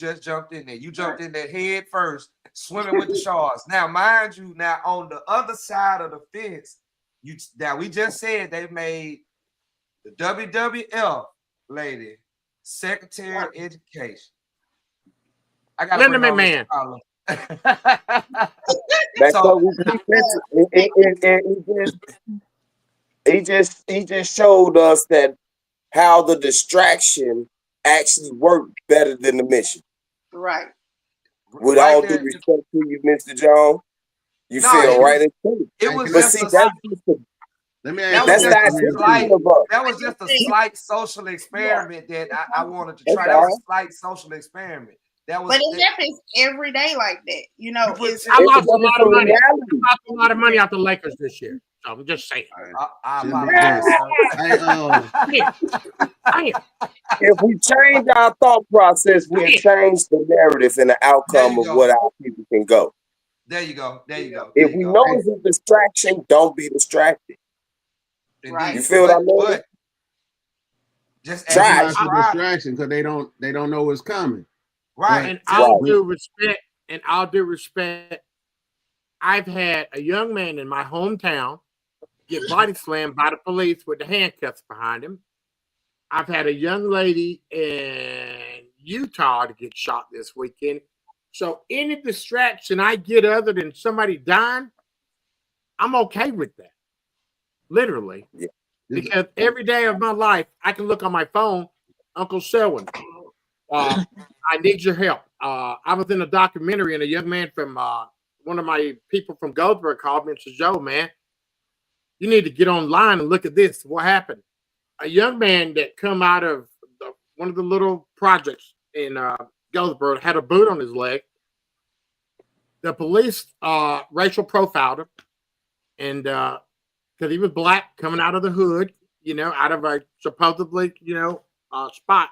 just jumped in there. You jumped in there head first, swimming with the sharks. Now, mind you, now on the other side of the fence, we just said they made the WWF lady Secretary of Education. I gotta Linda bring on McMahon. That's So what we keep he just showed us that how the distraction actually worked better than the mission. Right. With right all due there, respect to you, Mr. Jones, you no, feel it right was into it. it was But just see, a that's just the, Let me that ask was that's you the just a this, identity slight man. of us. that was just a slight social experiment that I wanted to That's try. That was a all. slight social experiment. That was But it happens every day like that. You know, it's I But lost a it's lot a of money. reality. I lost a lot of money out the Lakers this year. So I'm just saying. I Just be apologize, good. sir. Hey, Damn. If we change our thought process, we'll change the narrative and the There outcome you of go. what our people can go. There you go. There you go. There If you we go. know Hey, it's a distraction, don't be distracted. Right. You indeed. feel what I mean? But just as Try you it. that's a described, distraction because they don't know what's coming. right? And Just all Right. due respect, I've had a young man in my hometown get body slammed by the police with the handcuffs behind him. I've had a young lady in Utah to get shot this weekend. So any distraction I get other than somebody dying, I'm okay with that. Literally. Yeah. Because every day of my life, I can look on my phone, Uncle Selwyn, I need your help. I was in a documentary and a young man from one of my people from Goldsboro called me and said, Joe, man, you need to get online and look at this. What happened? A young man that come out of one of the little projects in Goldsboro had a boot on his leg. The police racial profiled him, and because he was black, coming out of the hood, out of a supposedly, spot,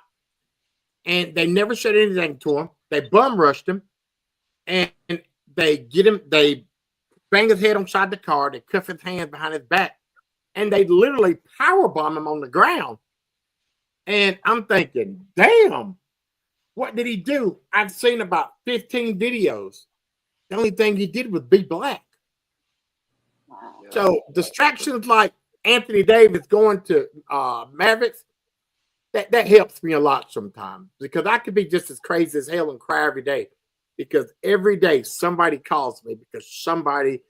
and they never said anything to him. They bum rushed him, and they get him. They bang his head inside the car. They cuff his hands behind his back, and they literally power bomb him on the ground. And I'm thinking, damn, what did he do? I've seen about 15 videos. The only thing he did was be black. Yeah. So distractions like Anthony Davis going to Mavericks, that helps me a lot sometimes because I could be just as crazy as hell and cry every day because every day somebody calls me because somebody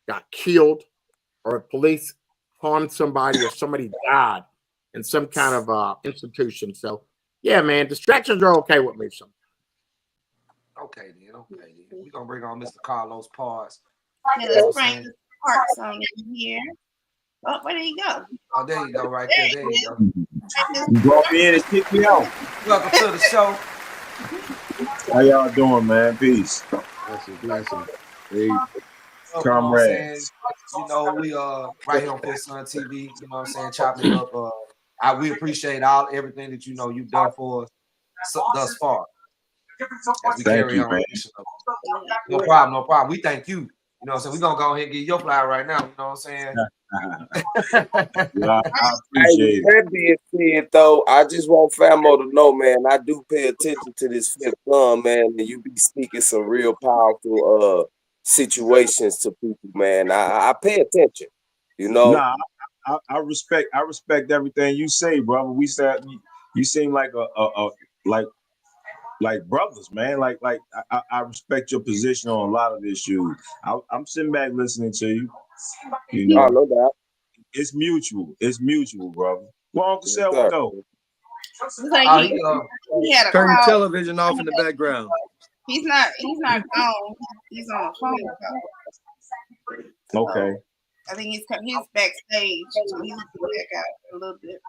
got killed or police harmed somebody or somebody died in some kind of institution. So yeah, man, distractions are okay with me sometimes. Okay, then. We're gonna bring on Mr. Carlos Parks. Yeah, You know let's what I'm bring saying? the Parks on in here. Oh, where did he go? Oh, there you go, right there. There you go. You brought me in and kicked me out. Welcome to the show. How y'all doing, man? Peace. Blessing. Hey, You know what I'm saying? comrades. You know, we right here on Fifth Sun TV, you know what I'm saying, chopping it up. We appreciate everything that you've done for us thus far as we Thank carry you, on. man. No problem, no problem. We thank you. You know what I'm saying? We're gonna go ahead and get your flyer right now, you know what I'm saying? Well, I Hey, appreciate it. that being said, though, I just want Famo to know, man, I do pay attention to this Fifth Son, man, and you be speaking some real powerful situations to people, man. I pay attention, you know. Nah, I respect everything you say, brother. We said you seem like a like brothers, man. I respect your position on a lot of issues. I'm sitting back listening to you. You Oh, know, no doubt. it's mutual. It's mutual, brother. Well, Uncle Yes, Selwyn sir. go. Looks like Oh, he had a Turn your call. television off in the background. He's not gone. He's on a phone call. Okay, I think he's backstage. So he's back out a little bit.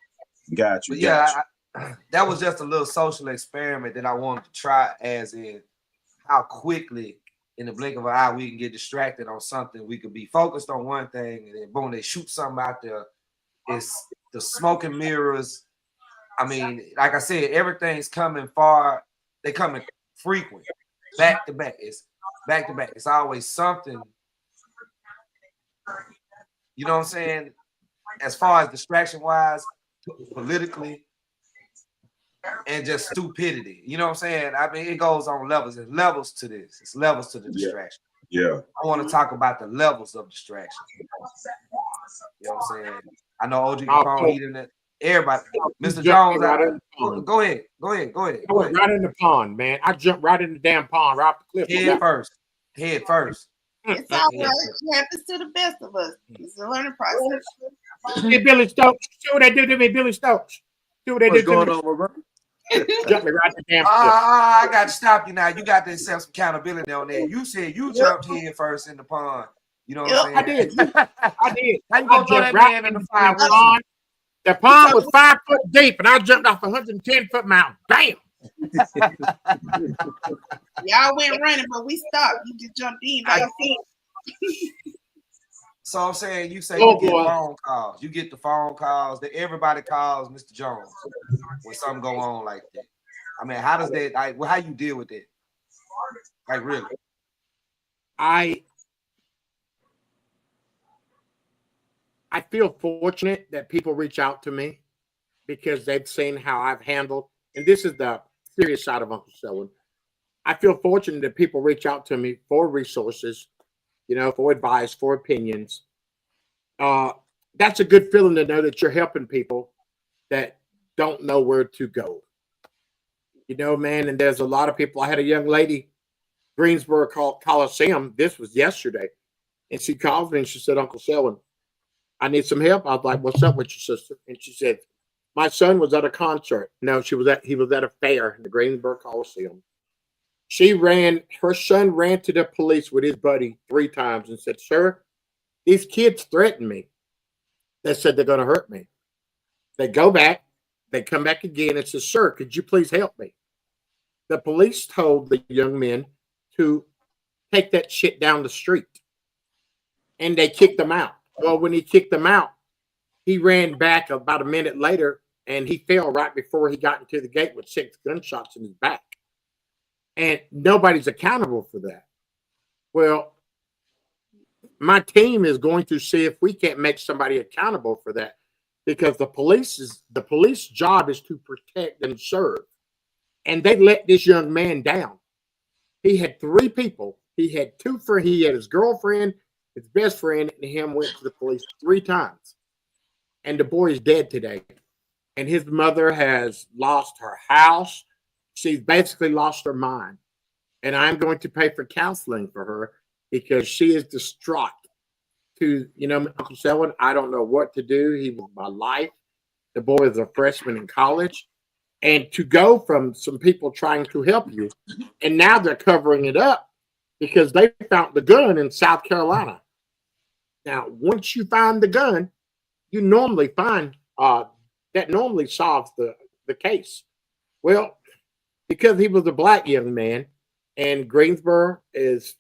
got you. But Got yeah, that was just a little social experiment that I wanted to try, as in how quickly in the blink of an eye we can get distracted on something. We could be focused on one thing and then boom, they shoot something out there. It's the smoke and mirrors. I mean, like I said, everything's coming far. They coming frequent, back to back. It's back to back. It's always something. You know what I'm saying? As far as distraction wise, politically, and just stupidity. You know what I'm saying? I mean, it goes on levels. There's levels to this. It's levels to the distraction. Yeah. I want to talk about the levels of distraction. You know what I'm saying? I know OG Capone, he didn't. Everybody, Mr. Jones, go ahead. I went right in the pond, man. I jumped right in the damn pond, right off the cliff. Head first. It's all right. It happens to the best of us. It's a learning process. Hey, Billy Stokes. See what they do to me, Billy Stokes. See what they What's do going to me. on, bro? Jump me right in the damn cliff. I got to stop you now. You got to self accountability on there. You said you jumped head first in the pond. You know what I'm saying? I did. I did. How you gonna throw that man in the fire? pond? The pond was 5 foot deep, and I jumped off a 110-foot mountain. Damn. Y'all went running, but we stopped. You just jumped in by yourself. So I'm saying, you say Oh, you get boy. phone calls. You get the phone calls that everybody calls Mr. Jones when something go on like that. I mean, how does that? Like, how you deal with it? Like, really? I feel fortunate that people reach out to me because they've seen how I've handled, and this is the serious side of Uncle Selwyn. I feel fortunate that people reach out to me for resources, you know, for advice, for opinions. That's a good feeling to know that you're helping people that don't know where to go. You know, man, and there's a lot of people. I had a young lady, Greensboro Coliseum. This was yesterday, and she called me and she said, "Uncle Selwyn, I need some help." I was like, "What's up with your sister?" And she said, "My son was at a concert." No, he was at a fair in the Greensboro Coliseum. Her son ran to the police with his buddy 3 times and said, "Sir, these kids threatened me. They said they're going to hurt me." They go back, they come back again and says, "Sir, could you please help me?" The police told the young men to take that shit down the street, and they kicked them out. Well, when he kicked them out, he ran back about a minute later, and he fell right before he got into the gate with 6 gunshots in his back. And nobody's accountable for that. Well, my team is going to see if we can't make somebody accountable for that, because the police job is to protect and serve. And they let this young man down. He had 3 people. He had his girlfriend, his best friend, and him went to the police 3 times. And the boy is dead today. And his mother has lost her house. She's basically lost her mind. And I'm going to pay for counseling for her because she is distraught. Uncle Selwyn, I don't know what to do. He was my life. The boy is a freshman in college. And to go from some people trying to help you, and now they're covering it up because they found the gun in South Carolina. Now, once you find the gun, you normally find that normally solves the case. Well, because he was a black young man, and Greensboro is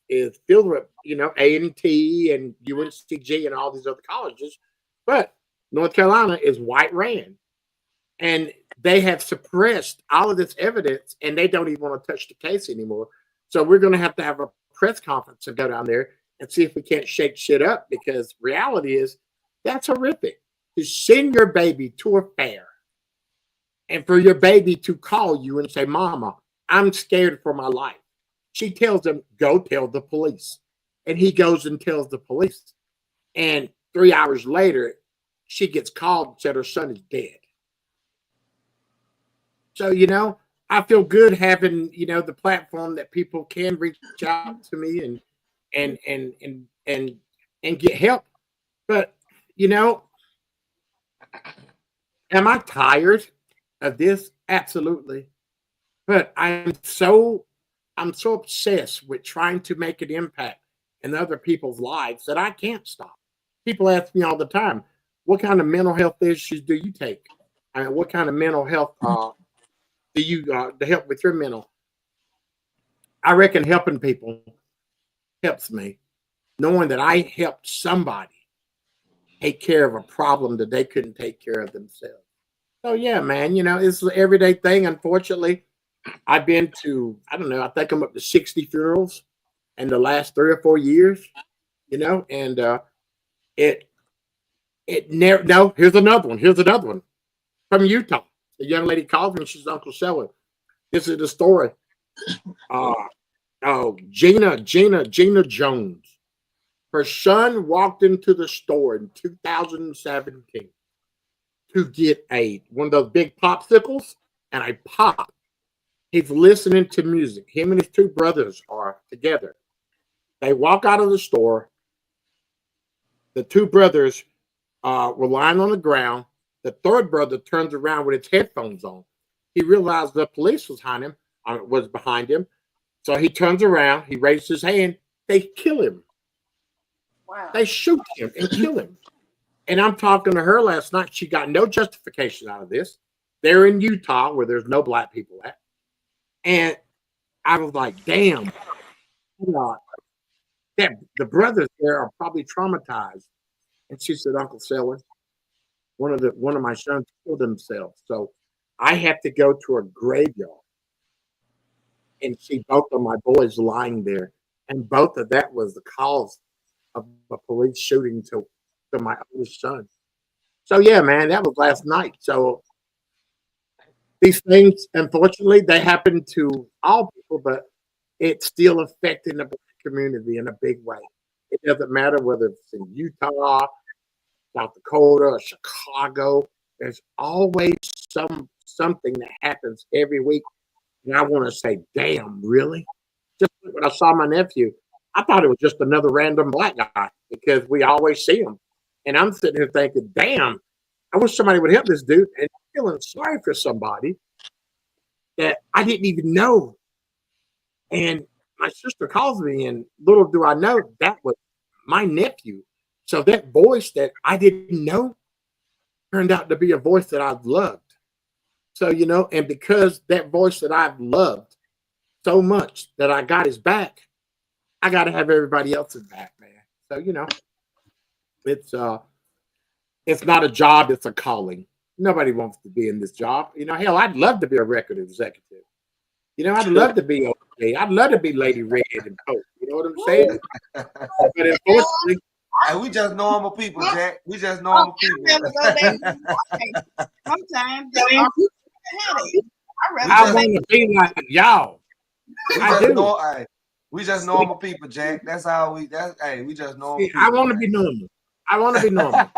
filled with A&T and UNCG and all these other colleges, but North Carolina is white ran, and they have suppressed all of this evidence, and they don't even want to touch the case anymore. So we're going to have a press conference and go down there and see if we can't shake shit up, because reality is that's horrific. To send your baby to a fair and for your baby to call you and say, "Mama, I'm scared for my life." She tells him, "Go tell the police." And he goes and tells the police. And 3 hours later, she gets called and said her son is dead. So, I feel good having, the platform that people can reach out to me and get help. But, am I tired of this? Absolutely. But I'm so obsessed with trying to make an impact in other people's lives that I can't stop. People ask me all the time, "What kind of mental health issues do you take? I mean, what kind of mental health do you to help with your mental?" I reckon helping people helps me, knowing that I helped somebody take care of a problem that they couldn't take care of themselves. So yeah, man, it's an everyday thing. Unfortunately, I've been to, I don't know, I think I'm up to 60 funerals in the last 3 or 4 years, and it never, no, here's another one from Utah. The young lady called me and she's Uncle Selwyn. This is the story. Gina Jones. Her son walked into the store in 2017 to get one of those big popsicles and a pop. He's listening to music. Him and his two brothers are together. They walk out of the store. The two brothers were lying on the ground. The third brother turns around with his headphones on. He realized the police was behind him. So he turns around. He raises his hand. They kill him. Wow. They shoot him and kill him. And I'm talking to her last night. She got no justification out of this. They're in Utah where there's no black people at. And I was like, damn. The brothers there are probably traumatized. And she said, Uncle Selwyn, one of my sons killed themselves. So I have to go to a graveyard and see both of my boys lying there. And both of that was the cause of a police shooting to my oldest son. So yeah, man, that was last night. So these things, unfortunately, they happen to all people, but it's still affecting the black community in a big way. It doesn't matter whether it's in Utah, South Dakota, or Chicago. There's always something that happens every week. And I want to say, damn, really? Just when I saw my nephew, I thought it was just another random black guy because we always see him. And I'm sitting here thinking, damn, I wish somebody would help this dude. And feeling sorry for somebody that I didn't even know. And my sister calls me, and little do I know that was my nephew. So that voice that I didn't know turned out to be a voice that I've loved. So, and because that voice that I've loved so much that I got his back, I got to have everybody else's back, man. So, it's not a job, it's a calling. Nobody wants to be in this job. Hell, I'd love to be a record executive. I'd love to be okay. I'd love to be Lady Red and Coke. You know what I'm saying? But unfortunately, hey, we just normal people, Jack. We just normal people. Sometimes I want to be like y'all. We just normal people, Jack. That's how we. We just normal. See, people, I want to be normal. I want to be normal.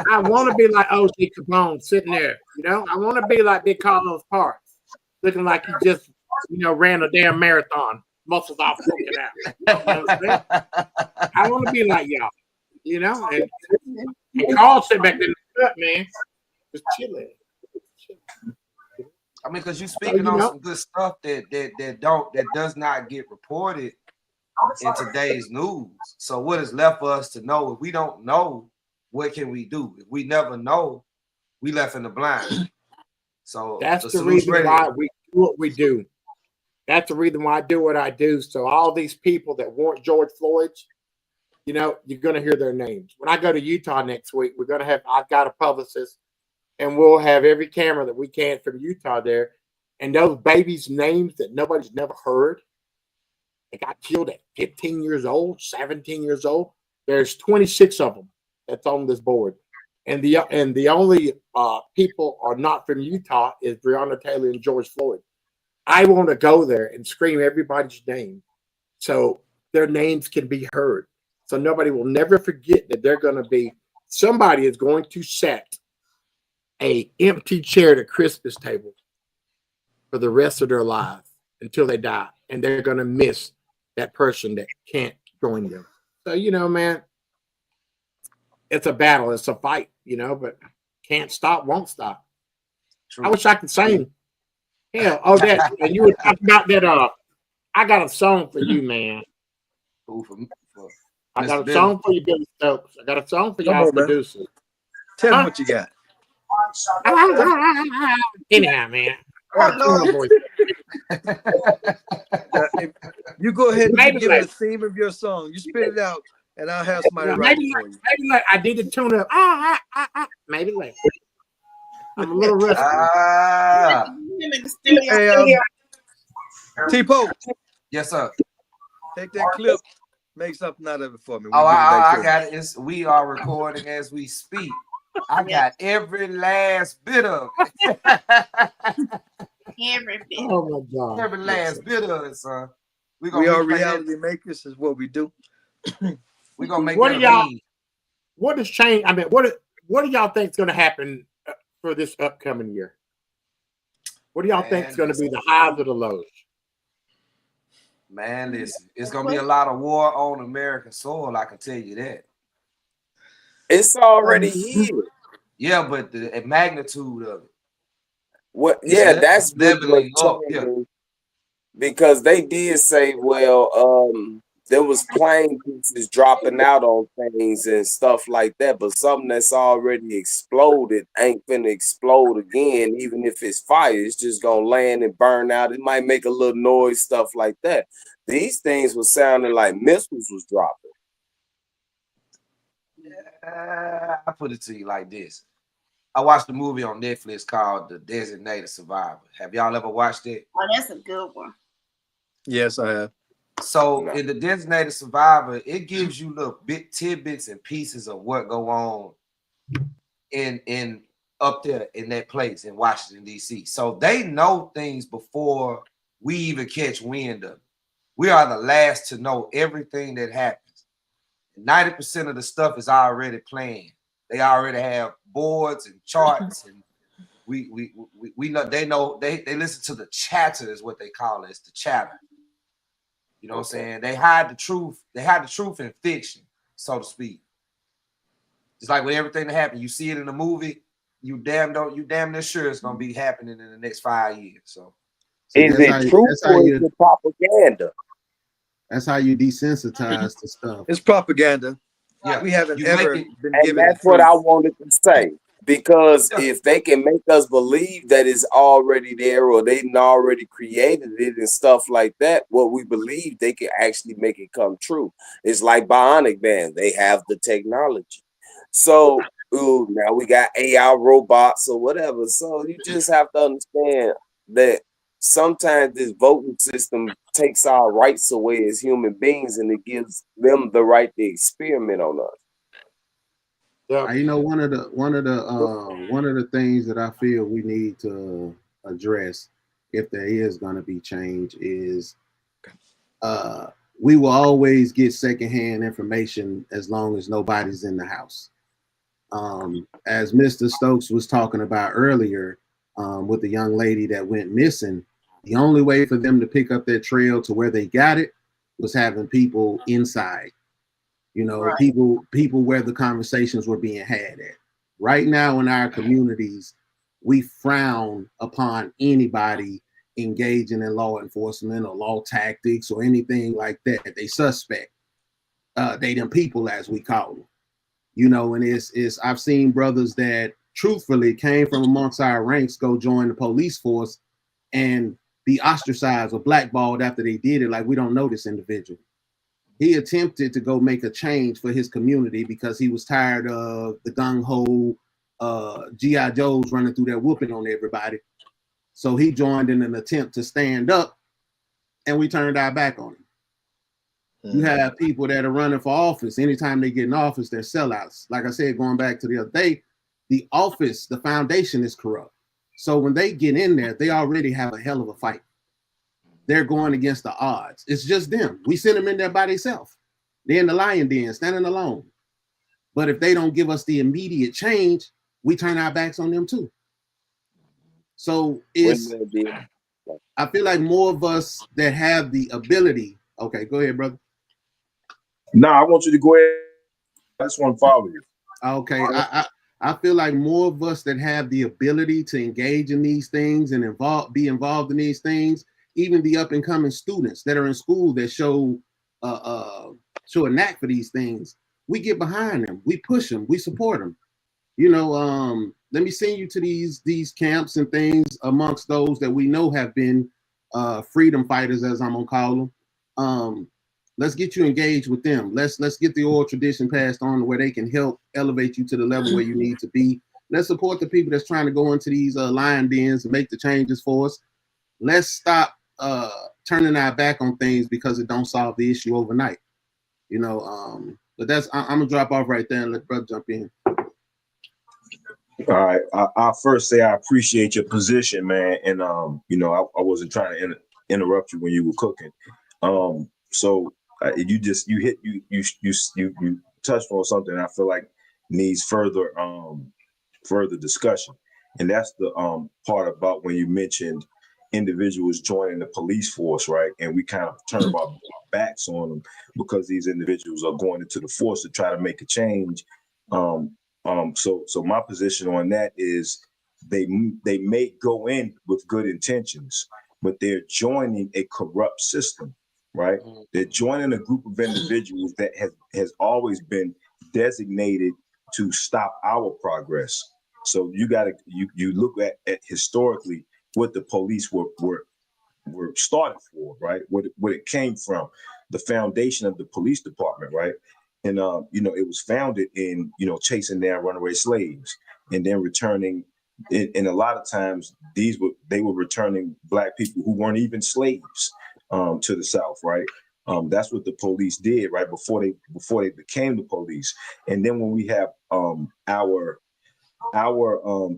I want to be like O.J. Capone sitting there. I want to be like Big Carlos Parks, looking like he just, ran a damn marathon, muscles all broken out. You know what I'm saying? I want to be like y'all, And Carl sitting back there in the cut, man, just chilling. I mean, because you're speaking on some good stuff that does not get reported in today's news. So what is left for us to know? If we don't know, what can we do? If we never know, we left in the blind. So that's the reason why we do what we do. That's the reason why I do what I do. So all these people that weren't George Floyd's, you're going to hear their names. When I go to Utah next week, I've got a publicist, and we'll have every camera that we can from Utah there. And those babies' names that nobody's never heard, they got killed at 15 years old, 17 years old. There's 26 of them that's on this board. And the only people are not from Utah is Breonna Taylor and George Floyd. I want to go there and scream everybody's name so their names can be heard. So nobody will never forget that somebody is going to set a empty chair at a Christmas table for the rest of their lives until they die. And they're going to miss that person that can't join them. So, man, it's a battle. It's a fight, but can't stop, won't stop. True. I wish I could sing. Hell, and you were talking about that. I got a song for you, man. I got a song for you, Billy Stokes. I got a song for y'all producers. Tell me what you got. Anyhow, man. You go ahead and give the theme of your song. You spit it out, and I'll have somebody write it for you. Maybe like I need to tune up. Maybe like I'm a little rusty. Hey, T-Po. Yes, sir. Take that clip, make something out of it for me. I got it. We are recording as we speak. I got every last bit of it. Every bit. Oh my God. Every last bit of it, son. We gonna are replay that. reality makers, is what we do. We're gonna make What that do y'all- a meme. What has changed? I mean, what do y'all think is going to happen for this upcoming year? What do y'all think is going to be the highs or the lows? Man, listen, it's gonna be a lot of war on American soil. I can tell you that. It's already here. Yeah, but the magnitude of it. What? It's Yeah, that's what's leveling up. Yeah. changing. Because they did say, well, there was plane pieces dropping out on things and stuff like that, but something that's already exploded ain't gonna explode again. Even if it's fire, it's just gonna land and burn out. It might make a little noise, stuff like that. These things were sounding like missiles was dropping. I put it to you like this. I watched a movie on Netflix called The Designated Survivor. Have y'all ever watched it? Oh, that's a good one. Yes, I have. So in The Designated Survivor, it gives you little bit tidbits and pieces of what go on in up there in that place in Washington, D.C. So they know things before we even catch wind of it. We are the last to know everything that happens. 90% of the stuff is already planned. They already have boards and charts, and we know they listen to the chatter, is what they call it. It's the chatter. You know what I'm saying? They hide the truth. They hide the truth in fiction, so to speak. It's like with everything that happened, you see it in the movie, you damn near sure it's gonna be happening in the next 5 years. So is it truth or is it propaganda? That's how you desensitize to stuff. It's propaganda. Yeah, We haven't you ever make it- been And given that's the what truth. I wanted to say. Because Yeah. if they can make us believe that it's already there or they already created it and stuff like that, what we believe, they can actually make it come true. It's like Bionic Man. They have the technology. So now we got AI robots or whatever. So you just have to understand that sometimes this voting system takes our rights away as human beings and it gives them the right to experiment on us. You know, one of the things that I feel we need to address, if there is going to be change, is we will always get secondhand information as long as nobody's in the house. As Mr. Stokes was talking about earlier, with the young lady that went missing, the only way for them to pick up their trail to where they got it was having people inside. You know, Right. people where the conversations were being had at. Right now in our communities, we frown upon anybody engaging in law enforcement or law tactics or anything like that. They suspect. They them people, as we call them. You know, and it's I've seen brothers that truthfully came from amongst our ranks go join the police force and be ostracized or blackballed after they did it. Like, we don't know this individual. He attempted to go make a change for his community because he was tired of the gung-ho G.I. Joes running through there whooping on everybody. So he joined in an attempt to stand up, and we turned our back on him. You have people that are running for office. Anytime they get in office, they're sellouts. Like I said, going back to the other day, the office, the foundation is corrupt. So when they get in there, they already have a hell of a fight. They're going against the odds. It's just them. We send them in there by themselves. They're in the lion den, standing alone. But if they don't give us the immediate change, we turn our backs on them too. So I feel like more of us that have the ability. Okay, go ahead, brother. No, I want you to go ahead. I just want to follow you. Okay, I feel like more of us that have the ability to engage in these things and be involved in these things, even the up and coming students that are in school that show a knack for these things, we get behind them, we push them, we support them. You know, let me send you to these camps and things amongst those that we know have been freedom fighters, as I'm gonna call them. Let's get you engaged with them. Let's get the oral tradition passed on where they can help elevate you to the level where you need to be. Let's support the people that's trying to go into these lion dens and make the changes for us. Let's stop turning our back on things because it don't solve the issue overnight. You know, but I'm gonna drop off right there and let brother jump in. All right. I'll first say I appreciate your position, man. And I wasn't trying to interrupt you when you were cooking. So you touched on something I feel like needs further discussion, and that's the part about when you mentioned individuals joining the police force, right? And we kind of turn our backs on them because these individuals are going into the force to try to make a change. So my position on that is they may go in with good intentions, but they're joining a corrupt system, right? They're joining a group of individuals that has always been designated to stop our progress. So you look at historically what the police were started for, right? What it came from, the foundation of the police department, right? And it was founded in chasing down runaway slaves and then returning. And a lot of times they were returning Black people who weren't even slaves to the South, right? That's what the police did, right? Before they became the police. And then when we have our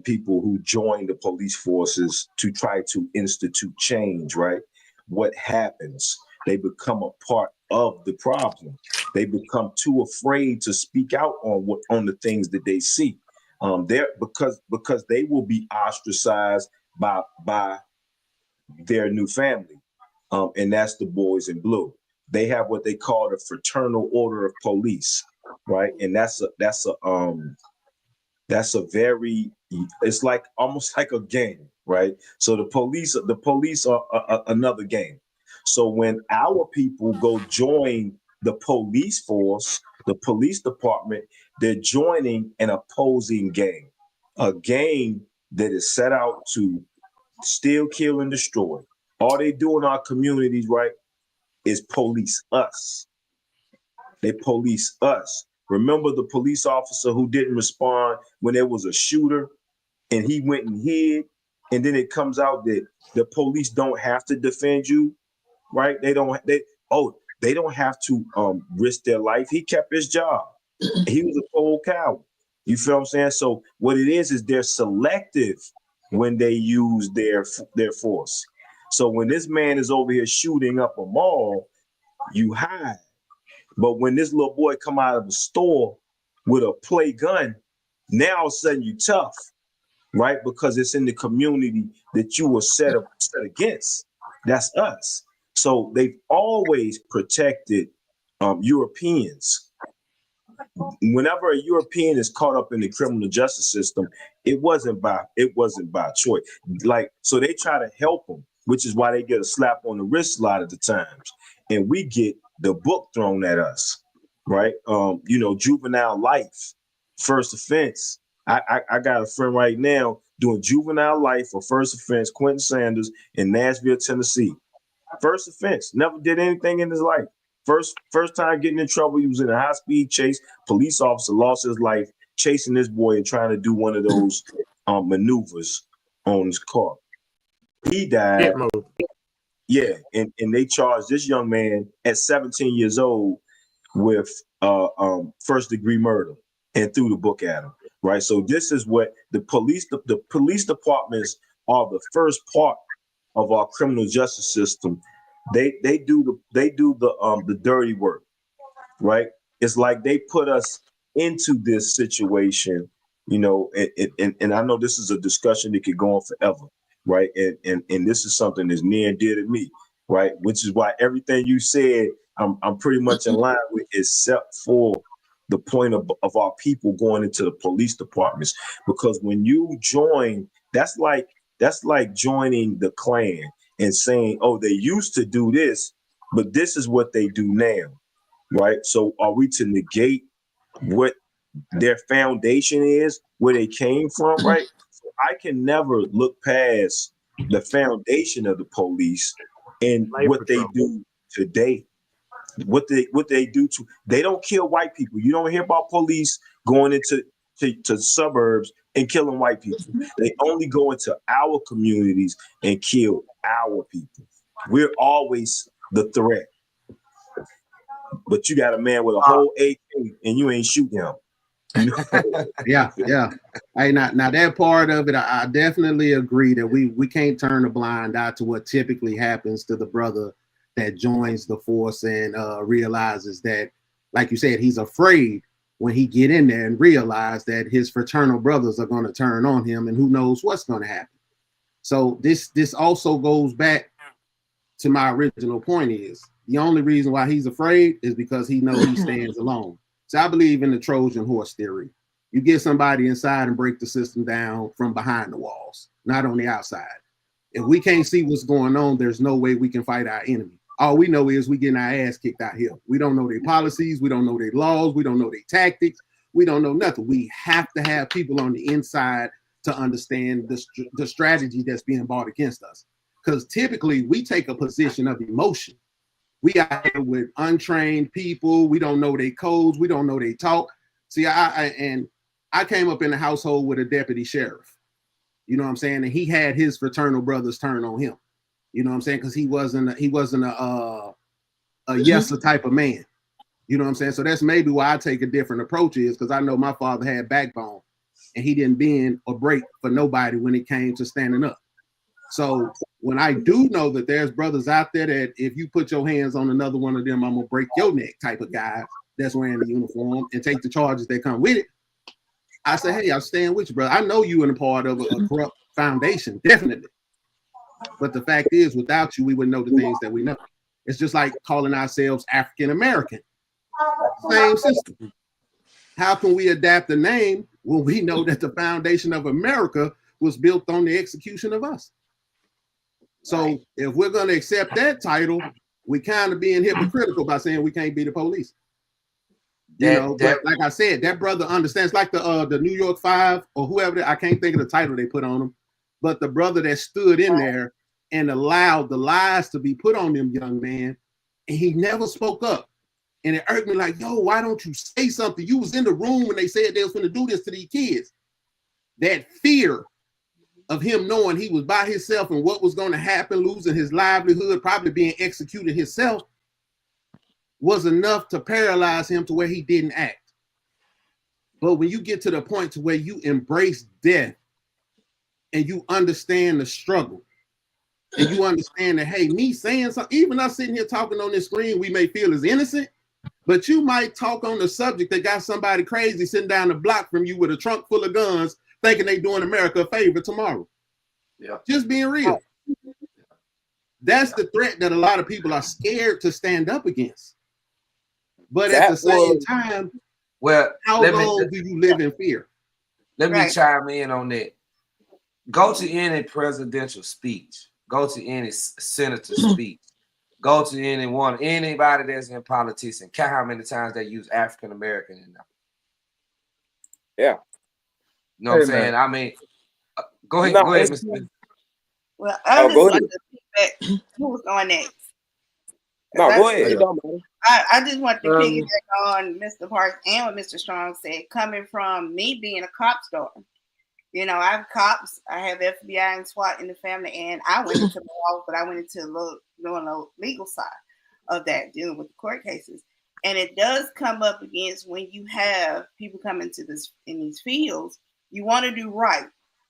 people who join the police forces to try to institute change, right? What happens? They become a part of the problem. They become too afraid to speak out on the things that they see. Because they will be ostracized by their new family, and that's the boys in blue. They have what they call the Fraternal Order of Police, right? And that's a very, it's like almost like a game, right? So the police are another game. So when our people go join the police force, the police department, they're joining an opposing gang, a gang that is set out to steal, kill, and destroy. All they do in our communities, right, is police us. They police us. Remember the police officer who didn't respond when there was a shooter and he went and hid, and then it comes out that the police don't have to defend you, right? They don't have to risk their life. He kept his job. He was a cold coward. You feel what I'm saying? So what it is they're selective when they use their force. So when this man is over here shooting up a mall, you hide. But when this little boy come out of the store with a play gun, now all of a sudden you tough, right? Because it's in the community that you were set against. That's us. So they've always protected Europeans. Whenever a European is caught up in the criminal justice system, it wasn't by choice. So they try to help them, which is why they get a slap on the wrist a lot of the times, and we get the book thrown at us, right? Juvenile life, first offense. I got a friend right now doing juvenile life for first offense, Quentin Sanders in Nashville, Tennessee. First offense, never did anything in his life. First time getting in trouble, he was in a high-speed chase. Police officer lost his life chasing this boy and trying to do one of those maneuvers on his car. He died. Yeah, and they charged this young man at 17 years old with first-degree murder and threw the book at him. Right. So this is what the police departments are, the first part of our criminal justice system. They do the dirty work. Right. It's like they put us into this situation, and I know this is a discussion that could go on forever. Right. And this is something that's near and dear to me. Right. Which is why everything you said, I'm pretty much in line with, except for the point of our people going into the police departments. Because when you join, that's like joining the Klan and saying, oh, they used to do this, but this is what they do now, right? So are we to negate what their foundation is, where they came from, right? So I can never look past the foundation of the police and what they do today. What they do they don't kill white people. You don't hear about police going into suburbs and killing white people. They only go into our communities and kill our people. We're always the threat. But you got a man with a whole AK and you ain't shooting him. Yeah. Hey, now that part of it, I definitely agree that we can't turn a blind eye to what typically happens to the brother that joins the force and realizes that, like you said, he's afraid when he get in there and realize that his fraternal brothers are going to turn on him, and who knows what's going to happen. So this also goes back to my original point: is the only reason why he's afraid is because he knows he stands alone. So I believe in the Trojan horse theory. You get somebody inside and break the system down from behind the walls, not on the outside. If we can't see what's going on, there's no way we can fight our enemy. All we know is we getting our ass kicked out here. We don't know their policies. We don't know their laws. We don't know their tactics. We don't know nothing. We have to have people on the inside to understand the strategy that's being brought against us. Because typically we take a position of emotion. We out here with untrained people. We don't know their codes. We don't know their talk. See, I came up in a household with a deputy sheriff. You know what I'm saying? And he had his fraternal brothers turn on him. You know what I'm saying? Because he wasn't a yes type of man. You know what I'm saying? So that's maybe why I take a different approach, is because I know my father had backbone and he didn't bend or break for nobody when it came to standing up. So when I do know that there's brothers out there that if you put your hands on another one of them, I'm gonna break your neck type of guy that's wearing the uniform and take the charges that come with it, I say, hey, I'm staying with you, brother. I know you in a part of a corrupt foundation, definitely. But the fact is, without you, we wouldn't know the things that we know. It's just like calling ourselves African American. Same system. How can we adapt the name when we know that the foundation of America was built on the execution of us? So if we're going to accept that title, we kind of being hypocritical by saying we can't be the police. But like I said, that brother understands, like the New York Five or whoever, I can't think of the title they put on him, but the brother that stood in there and allowed the lies to be put on them young man, and he never spoke up. And it irked me like, yo, why don't you say something? You was in the room when they said they was going to do this to these kids. That fear of him knowing he was by himself and what was going to happen, losing his livelihood, probably being executed himself, was enough to paralyze him to where he didn't act. But when you get to the point to where you embrace death and you understand the struggle and you understand that, hey, me saying something, even us sitting here talking on this screen, we may feel as innocent, but you might talk on the subject that got somebody crazy sitting down the block from you with a trunk full of guns, thinking they doing America a favor tomorrow. Yeah. Just being real. That's the threat that a lot of people are scared to stand up against. But at the same time, well, how long do you live in fear? Let me chime in on that. Go to any presidential speech. Go to any senator speech. Go to anybody that's in politics and count how many times they use African American in them. Yeah. You know what I'm saying? I mean, go ahead, Mr. Well, I just want to feedback. Who was going next? No, go ahead. I just want to piggyback on Mr. Parks and what Mr. Strong said, coming from me being a cop star. You know, I have cops, I have FBI and SWAT in the family, and I went into the law, but I went into the legal side of that, dealing with the court cases. And it does come up against when you have people come into this in these fields, you want to do right.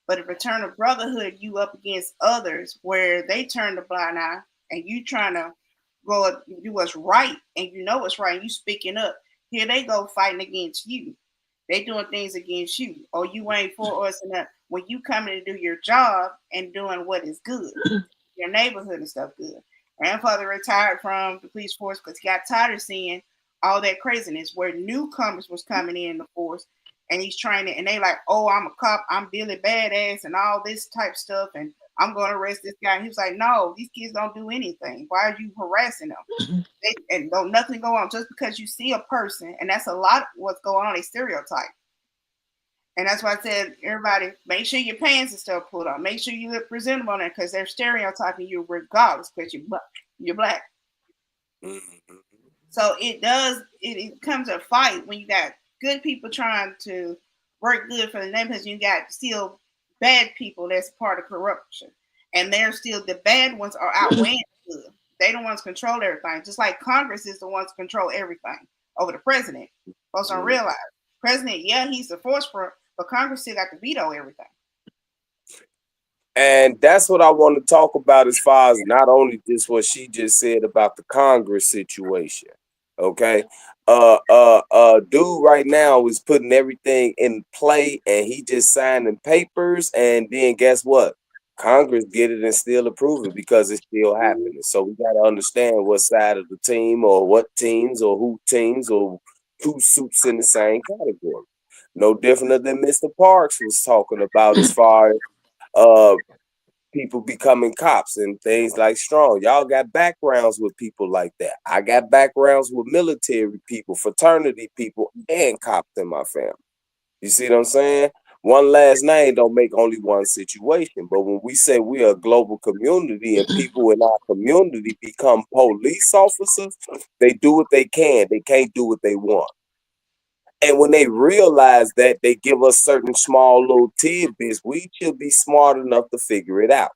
But a fraternal brotherhood, you up against others where they turn the blind eye and you trying to go do what's right, and you know what's right, and you speaking up. Here they go fighting against you. They doing things against you. Or you ain't for us enough. When you coming to do your job and doing what is good, your neighborhood and stuff good. Grandfather retired from the police force because he got tired of seeing all that craziness where newcomers was coming in the force, and he's trying to, and they like, oh, I'm a cop, I'm Billy Badass and all this type stuff, and I'm going to arrest this guy. And he was like, no, these kids don't do anything. Why are you harassing them? And don't nothing go on just because you see a person. And that's a lot of what's going on, a stereotype. And that's why I said, everybody, make sure your pants are still pulled on. Make sure you look presentable on there because they're stereotyping you regardless because you're black. So it comes a fight when you got good people trying to work good for the neighborhood. You got still bad people that's part of corruption, and they're still the bad ones are outweighing good. They don't want to control everything, just like Congress is the ones to control everything over the president. Folks don't realize President, yeah, he's the forefront, but Congress still got to veto everything. And that's what I want to talk about as far as not only just what she just said about the Congress situation. Okay. Dude right now is putting everything in play and he just signing papers, and then guess what? Congress get it and still approve it because it's still happening. So we got to understand what side of the team or what teams or who suits in the same category. No different than Mr. Parks was talking about as far as people becoming cops and things like Strong. Y'all got backgrounds with people like that. I got backgrounds with military people, fraternity people, and cops in my family. You see what I'm saying? One last name don't make only one situation. But when we say we are a global community and people in our community become police officers, they do what they can. They can't do what they want. And when they realize that, they give us certain small little tidbits. We should be smart enough to figure it out.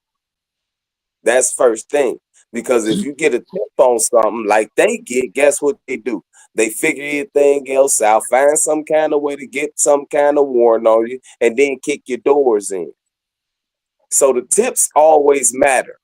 That's first thing. Because if you get a tip on something like they get, guess what they do? They figure everything else out, find some kind of way to get some kind of warrant on you, and then kick your doors in. So the tips always matter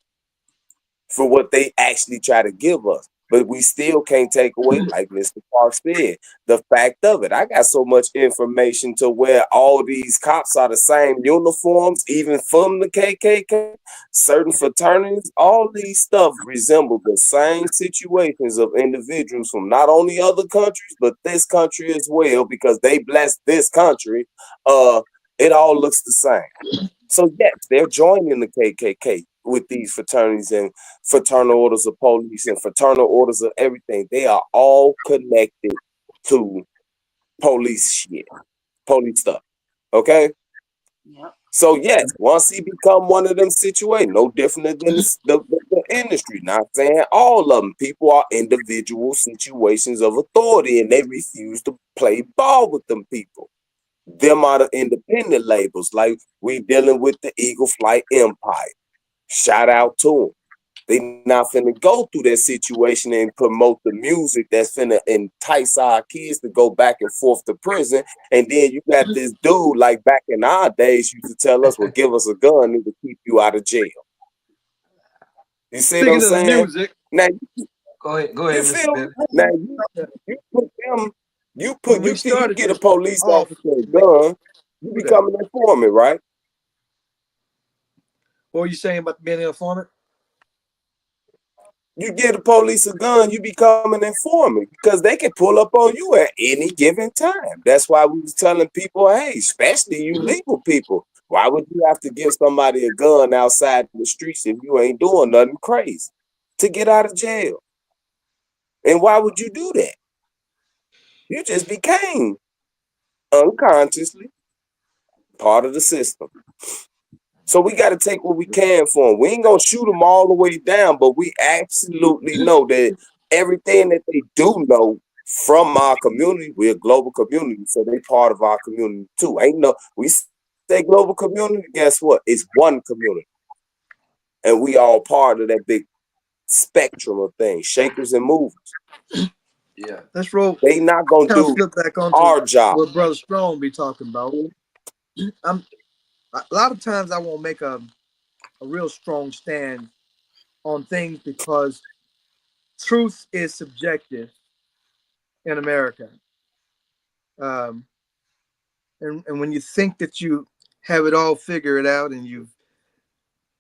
for what they actually try to give us. But we still can't take away, like Mr. Park said, the fact of it. I got so much information to where all these cops are the same uniforms, even from the KKK, certain fraternities, all these stuff resemble the same situations of individuals from not only other countries, but this country as well, because they blessed this country. It all looks the same. So yes, they're joining the KKK with these fraternities and fraternal orders of police and fraternal orders of everything. They are all connected to police shit, police stuff. Okay? Yep. So yes, once he become one of them situated, no different than the industry. Not saying all of them. People are individual situations of authority and they refuse to play ball with them people. Them are the independent labels, like we dealing with the Eagle Flight Empire. Shout out to them. They not finna go through that situation and promote the music that's finna entice our kids to go back and forth to prison. And then you got this dude like back in our days used to tell us, well, give us a gun, it will keep you out of jail. You see what I'm saying? Music, Now, Go ahead, you Mr. feel me? Bennett. Now you put them, When we you started get a this police off, officer a gun, you do that. become an informant, right? What were you saying about being an informant? You get the police a gun, you become an informant because they can pull up on you at any given time. That's why we was telling people, hey, especially you legal people, why would you have to give somebody a gun outside the streets if you ain't doing nothing crazy to get out of jail? And why would you do that? You just became unconsciously part of the system. So we got to take what we can for them. We ain't gonna shoot them all the way down, but we absolutely know that everything that they do know from our community, we're a global community, so they part of our community too. We say global community, guess what? It's one community. And we all part of that big spectrum of things, shakers and movers. Yeah. Let's roll. They not gonna Kind of do flip back onto our job. what Brother Strong be talking about. A lot of times I won't make a real strong stand on things because truth is subjective in America. And when you think that you have it all figured out and you've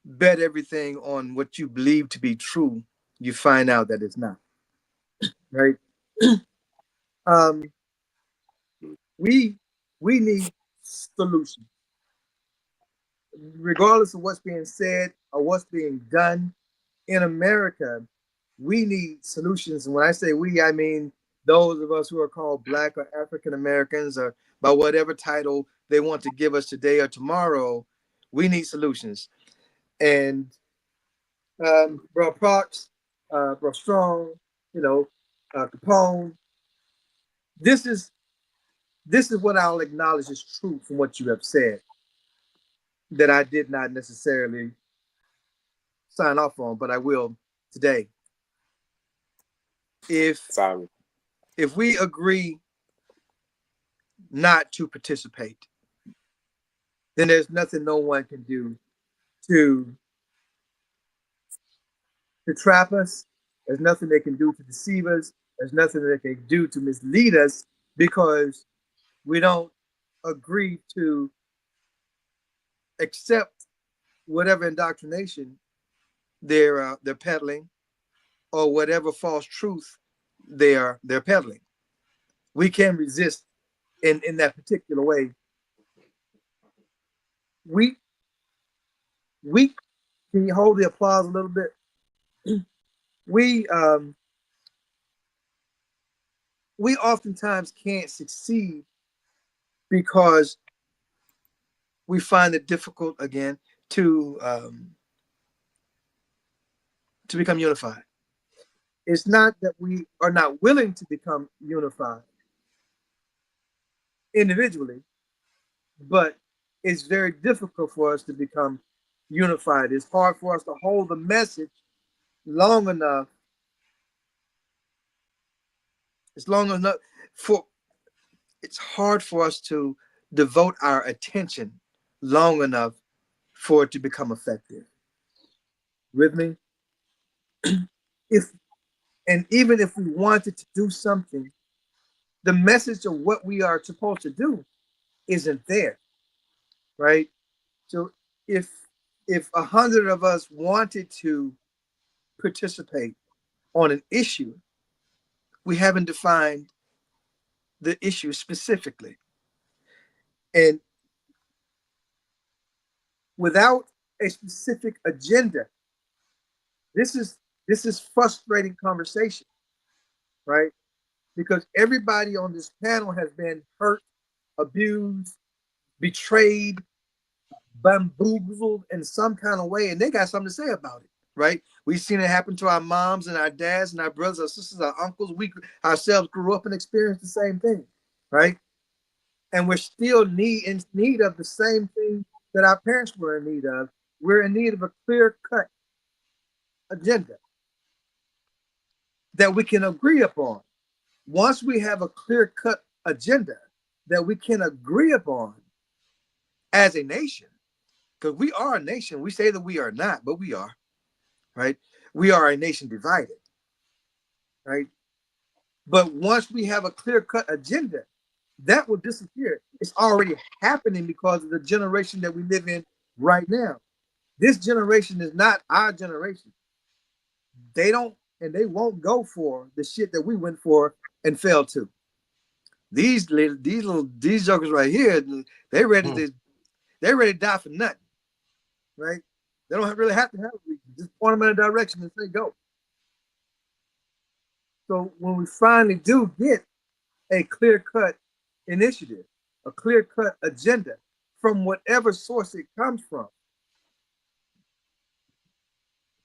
bet everything on what you believe to be true, you find out that it's not. Right? We need solutions. Regardless of what's being said or what's being done in America, we need solutions. And when I say we, I mean those of us who are called Black or African Americans, or by whatever title they want to give us today or tomorrow. We need solutions. And Bro Parks, Bro Strong, Capone, this is what I'll acknowledge is true from what you have said, that I did not necessarily sign off on, but I will today. If we agree not to participate, then there's nothing no one can do to trap us. There's nothing they can do to deceive us. There's nothing they can do to mislead us, because we don't agree to accept whatever indoctrination they're peddling, or whatever false truth they're peddling. We can resist in that particular way. We can you hold the applause a little bit? We oftentimes can't succeed because we find it difficult again to become unified. It's not that we are not willing to become unified individually, but it's very difficult for us to become unified. It's hard for us to hold the message long enough. It's hard for us to devote our attention long enough for it to become effective. With me? Even if we wanted to do something, the message of what we are supposed to do isn't there, right? So if 100 of us wanted to participate on an issue, we haven't defined the issue specifically. And without a specific agenda, this is frustrating conversation, right? Because everybody on this panel has been hurt, abused, betrayed, bamboozled in some kind of way, and they got something to say about it, right? We've seen it happen to our moms and our dads and our brothers, our sisters, our uncles. We ourselves grew up and experienced the same thing, right? And we're still in need of the same thing that our parents were in need of. We're in need of a clear-cut agenda that we can agree upon. Once we have a clear-cut agenda that we can agree upon as a nation, because we are a nation. We say that we are not, but we are, right? We are a nation divided, right? But once we have a clear-cut agenda, that will disappear. It's already happening because of the generation that we live in right now. This generation is not our generation. They don't and they won't go for the shit that we went for and failed to. These jokers right here, they ready to die for nothing, right? They don't really have to have a reason. Just point them in a direction and say go. So when we finally do get a clear-cut initiative, a clear-cut agenda from whatever source it comes from,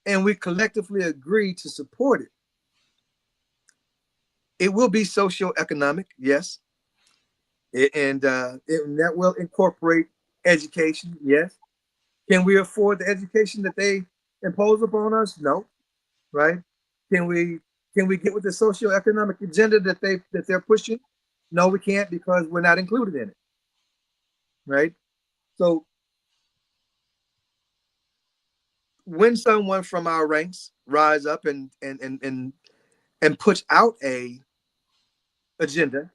and we collectively agree to support it, it will be socioeconomic, yes. And that will incorporate education, yes. Can we afford the education that they impose upon us? No, right? Can we get with the socioeconomic agenda that they're pushing? No, we can't, because we're not included in it, right? So when someone from our ranks rise up and puts out a agenda,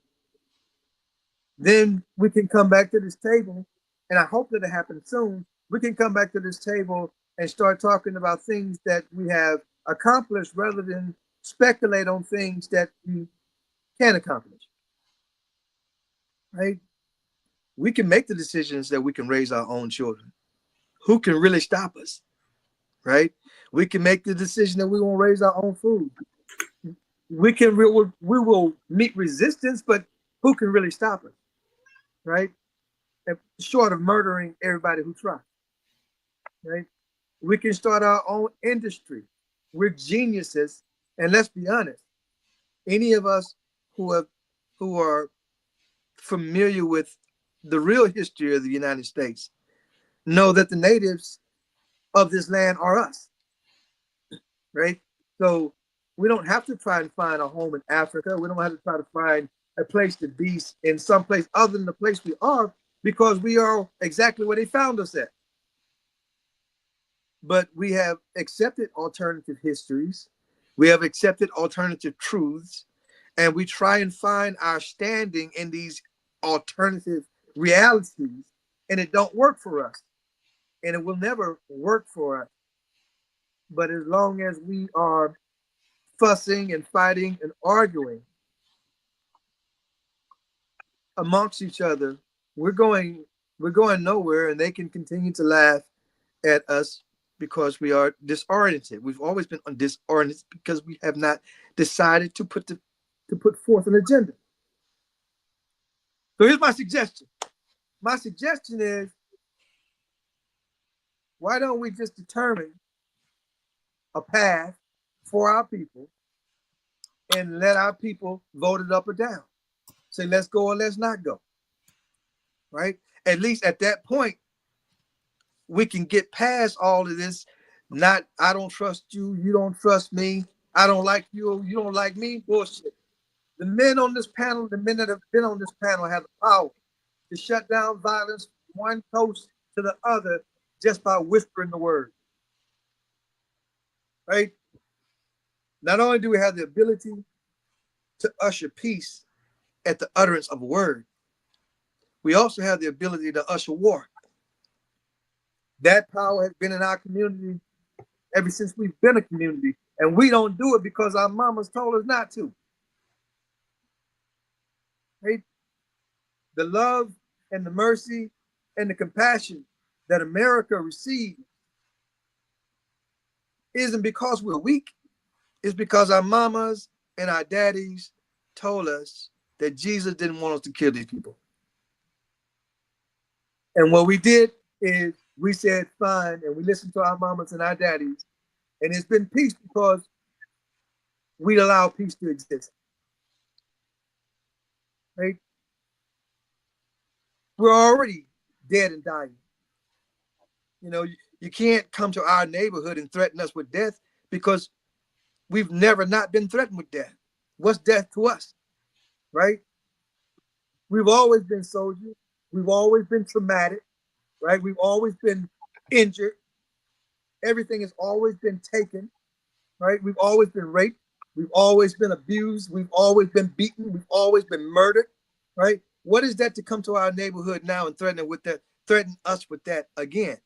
then we can come back to this table, and I hope that it happens soon. We can come back to this table and start talking about things that we have accomplished rather than speculate on things that we can accomplish, right? We can make the decisions that we can raise our own children. Who can really stop us, right? We can make the decision that we won't raise our own food. We will meet resistance, but who can really stop us, right? And short of murdering everybody who tries, right? We can start our own industry. We're geniuses, and let's be honest. Any of us who are familiar with the real history of the United States know that the natives of this land are us, right? So we don't have to try and find a home in Africa. We don't have to try to find a place to be in some place other than the place we are, because we are exactly where they found us at. But we have accepted alternative histories, we have accepted alternative truths, and we try and find our standing in these alternative realities, and it don't work for us, and it will never work for us. But as long as we are fussing and fighting and arguing amongst each other, we're going nowhere, and they can continue to laugh at us because we are disoriented. We've always been disoriented because we have not decided to put forth an agenda. So here's my suggestion. My suggestion is, why don't we just determine a path for our people and let our people vote it up or down? Say, let's go or let's not go. Right? At least at that point, we can get past all of this. Not, I don't trust you, you don't trust me, I don't like you, you don't like me, bullshit. The men on this panel, the men that have been on this panel have the power to shut down violence from one coast to the other just by whispering the word. Right? Not only do we have the ability to usher peace at the utterance of a word, we also have the ability to usher war. That power has been in our community ever since we've been a community, and we don't do it because our mamas told us not to. Right? The love and the mercy and the compassion that America receives isn't because we're weak. It's because our mamas and our daddies told us that Jesus didn't want us to kill these people. And what we did is we said, fine, and we listened to our mamas and our daddies, and it's been peace because we allow peace to exist. Right? We're already dead and dying. You know, you can't come to our neighborhood and threaten us with death because we've never not been threatened with death. What's death to us? Right? We've always been soldiers. We've always been traumatic. Right? We've always been injured. Everything has always been taken. Right? We've always been raped. We've always been abused. We've always been beaten. We've always been murdered. Right? What is that to come to our neighborhood now and threaten us with that again?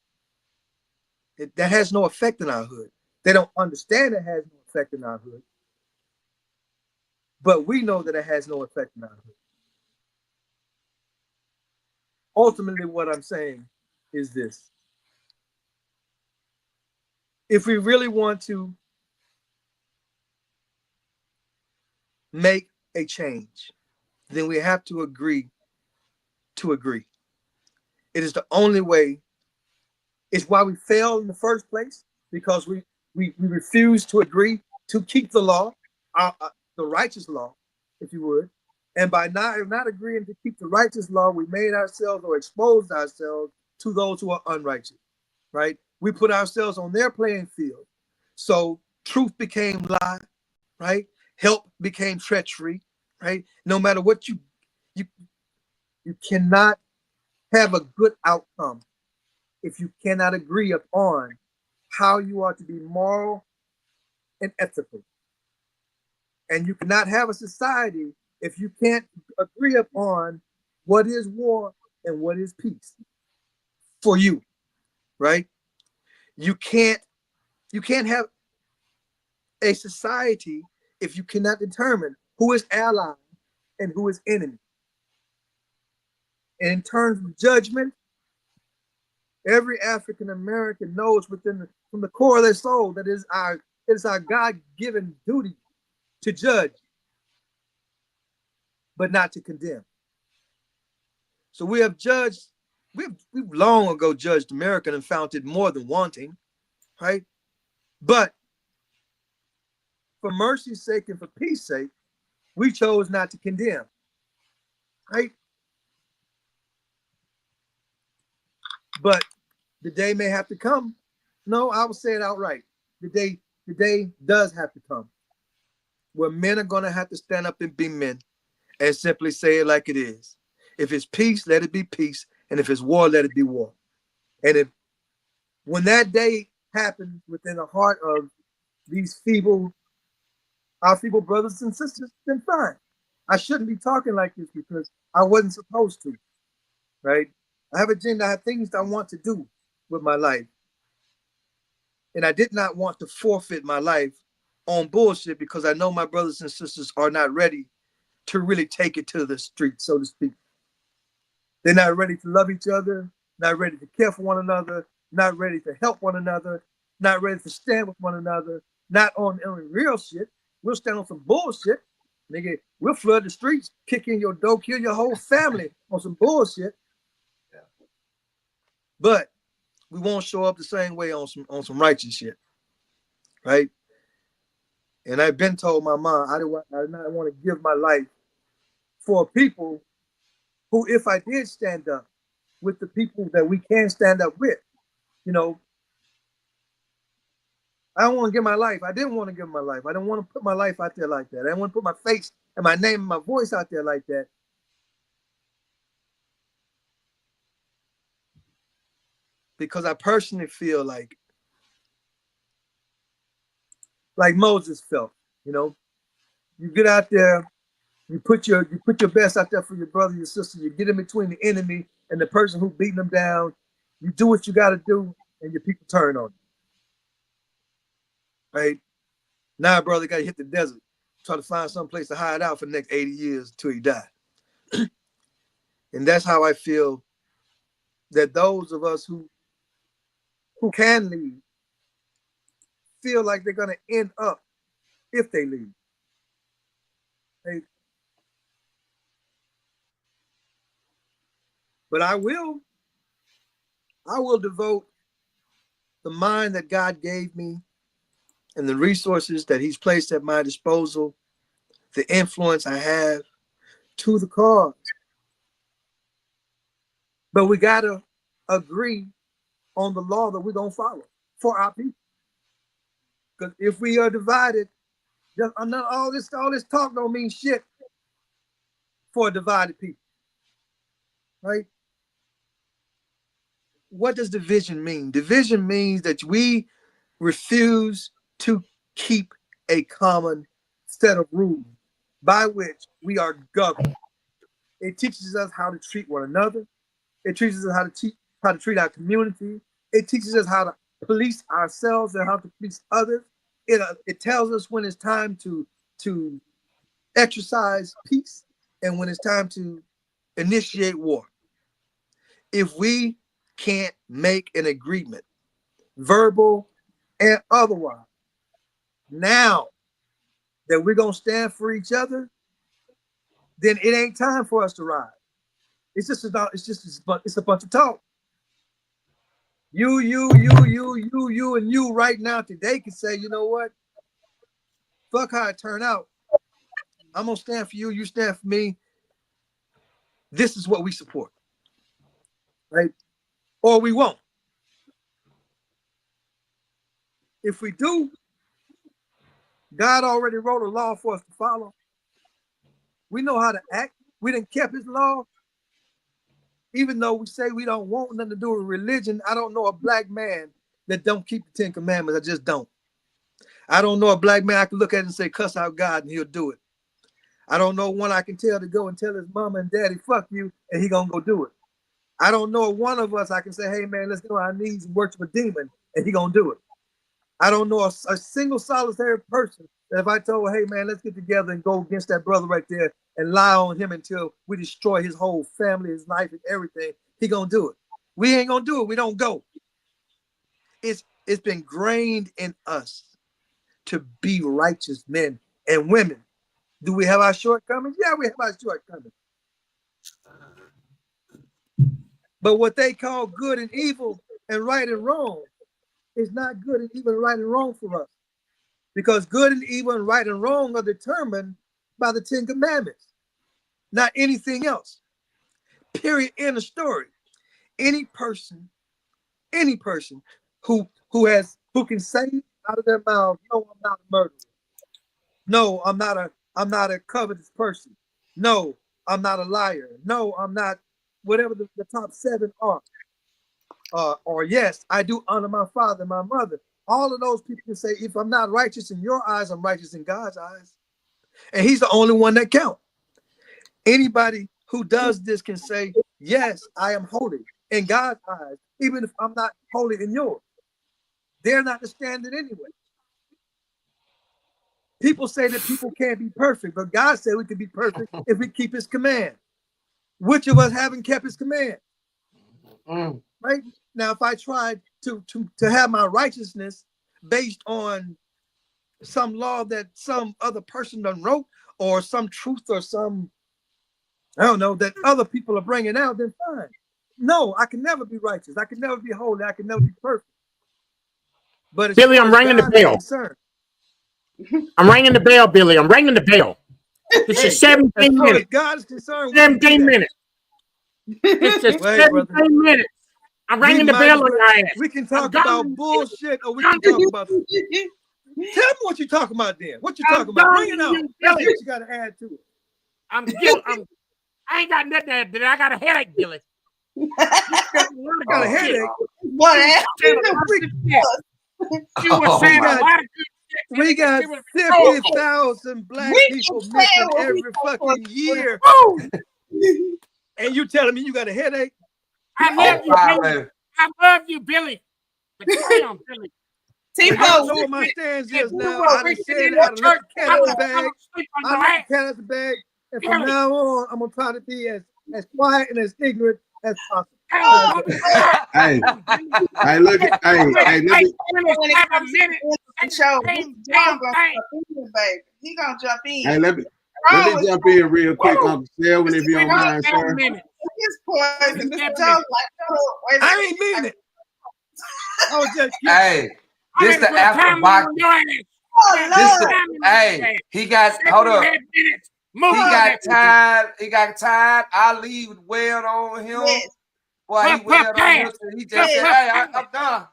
That has no effect in our hood. They don't understand it has no effect in our hood. But we know that it has no effect in our hood. Ultimately, what I'm saying is this. If we really want to make a change, then we have to agree to agree. It is the only way. It's why we failed in the first place, because we refused to agree to keep the law, the righteous law, if you would. And by not agreeing to keep the righteous law, we made ourselves or exposed ourselves to those who are unrighteous, right? We put ourselves on their playing field. So truth became lie, right? Help became treachery, right? No matter what you cannot have a good outcome if you cannot agree upon how you are to be moral and ethical. And you cannot have a society if you can't agree upon what is war and what is peace for you, right? You can't have a society if you cannot determine who is ally and who is enemy. And in terms of judgment, every African American knows from the core of their soul that it is our God-given duty to judge, but not to condemn. So we've long ago judged America and found it more than wanting, right? But for mercy's sake and for peace sake, we chose not to condemn, right? But the day may have to come. No, I will say it outright. The day does have to come where men are going to have to stand up and be men, and simply say it like it is. If it's peace, let it be peace. And if it's war, let it be war. And if when that day happens within the heart of these our feeble brothers and sisters, then fine. I shouldn't be talking like this because I wasn't supposed to, right? I have an agenda, I have things I want to do with my life. And I did not want to forfeit my life on bullshit because I know my brothers and sisters are not ready to really take it to the street, so to speak. They're not ready to love each other, not ready to care for one another, not ready to help one another, not ready to stand with one another, not on real shit. We'll stand on some bullshit. Nigga, we'll flood the streets, kick in your door, kill your whole family on some bullshit. Yeah. But we won't show up the same way on some righteous shit. Right? And I've been told my mom I did not want to give my life for people who, if I did stand up with the people that we can stand up with, you know, I don't want to give my life. I didn't want to give my life. I didn't want to put my life out there like that. I didn't want to put my face and my name and my voice out there like that. Because I personally feel like Moses felt, you know, you get out there, you put your best out there for your brother, your sister, you get in between the enemy and the person who beating them down, you do what you got to do, and your people turn on you. Right? Now, brother got to hit the desert, try to find some place to hide out for the next 80 years until he died. And that's how I feel that those of us who can leave feel like they're going to end up if they leave. Right? But I will devote the mind that God gave me and the resources that he's placed at my disposal, the influence I have, to the cause. But we got to agree on the law that we're going to follow for our people. Because if we are divided, all this talk don't mean shit for a divided people. Right? What does division mean? Division means that we refuse to keep a common set of rules by which we are governed. It teaches us how to treat one another. It teaches us how to treat our community. It teaches us how to police ourselves and how to police others. It tells us when it's time to exercise peace and when it's time to initiate war. If we can't make an agreement, verbal and otherwise, now that we're gonna stand for each other, then it ain't time for us to ride. It's a bunch of talk. You, and you right now today can say, you know what? Fuck how it turned out. I'm gonna stand for you, you stand for me. This is what we support. Right? Or we won't. If we do, God already wrote a law for us to follow. We know how to act. We didn't kept his law. Even though we say we don't want nothing to do with religion, I don't know a black man that don't keep the 10 Commandments. I just don't. I don't know a black man I can look at and say, cuss out God, and he'll do it. I don't know one I can tell to go and tell his mama and daddy, fuck you, and he gonna go do it. I don't know one of us I can say, hey man, let's go on our knees and worship a demon, and he gonna do it. I don't know a single solitary person that if I told, hey man, let's get together and go against that brother right there and lie on him until we destroy his whole family, his life, and everything, he gonna do it. We ain't gonna do it. We don't go. It's been ingrained in us to be righteous men and women. Do we have our shortcomings? Yeah, we have our shortcomings. But what they call good and evil and right and wrong is not good and evil and right and wrong for us. Because good and evil and right and wrong are determined by the 10 Commandments, not anything else. Period. End of story. Any person who can say out of their mouth, no, I'm not a murderer. No, I'm not a covetous person. No, I'm not a liar. No, I'm not whatever the top 7 are. Or yes, I do honor my father and my mother. All of those people can say, if I'm not righteous in your eyes, I'm righteous in God's eyes. And he's the only one that counts. Anybody who does this can say, yes, I am holy in God's eyes, even if I'm not holy in yours. They're not the standard anyway. People say that people can't be perfect, but God said we can be perfect if we keep his command. Which of us haven't kept his command? Right? Now, if I tried to have my righteousness based on some law that some other person done wrote, or some truth or some, I don't know, that other people are bringing out, then fine. No, I can never be righteous. I can never be holy. I can never be perfect. But as Billy, far I'm as ringing the God is bell. concerned, I'm ringing the bell, Billy. I'm ringing the bell. This is 17 as far as minutes. God is concerned, we can do 17 that. minutes. It's just Wait, 17 brother. minutes. I'm We ringing the might bell as on well- your ass. We can I'm talk done. about bullshit, or we can talk about. Tell me what you're talking about then. What you I'm talking about? Bring it done, on. you Let's Billy. see what you got to add to it. I ain't got nothing to add. I got a headache, Billy. You got a headache. What? You were saying a God. lot of good shit. We got You was- 50,000 black We people can missing tell what we every talk fucking about. year, Woo! and you telling me you got a headache? I love you, Wow, Billy. baby. I love you, Billy. But damn, Billy. Y'all T-Post, know what my stance is now. were I done preaching said in it. I the done let church, the cat I out would the bag. sleep on I your let ass. the cat out the bag. And from Billy. now on, I'm going to try to be as quiet and as ignorant as possible. Damn, Hey, hey, look, hey, let me, when it comes to the show, Same Mr. John damn gonna thing. jump in, baby. He gonna jump in. hey, let me Wrong with jump in real quick, Uncle Selwyn, if you don't mind, 7 sir. minutes. his poison. Mr. 7 Jones minutes. like, oh, wait a I minute. ain't mean it. I was just kidding. Hey, I'm this gonna the put a after time box. on your ass. Oh, This Lord. the, hey, he got, hold up. 7 minutes. Move He on got that. tired. He got tired. I leave wailed on him. Yes. Boy, he wailed on him. He just said, "Hey, I'm done."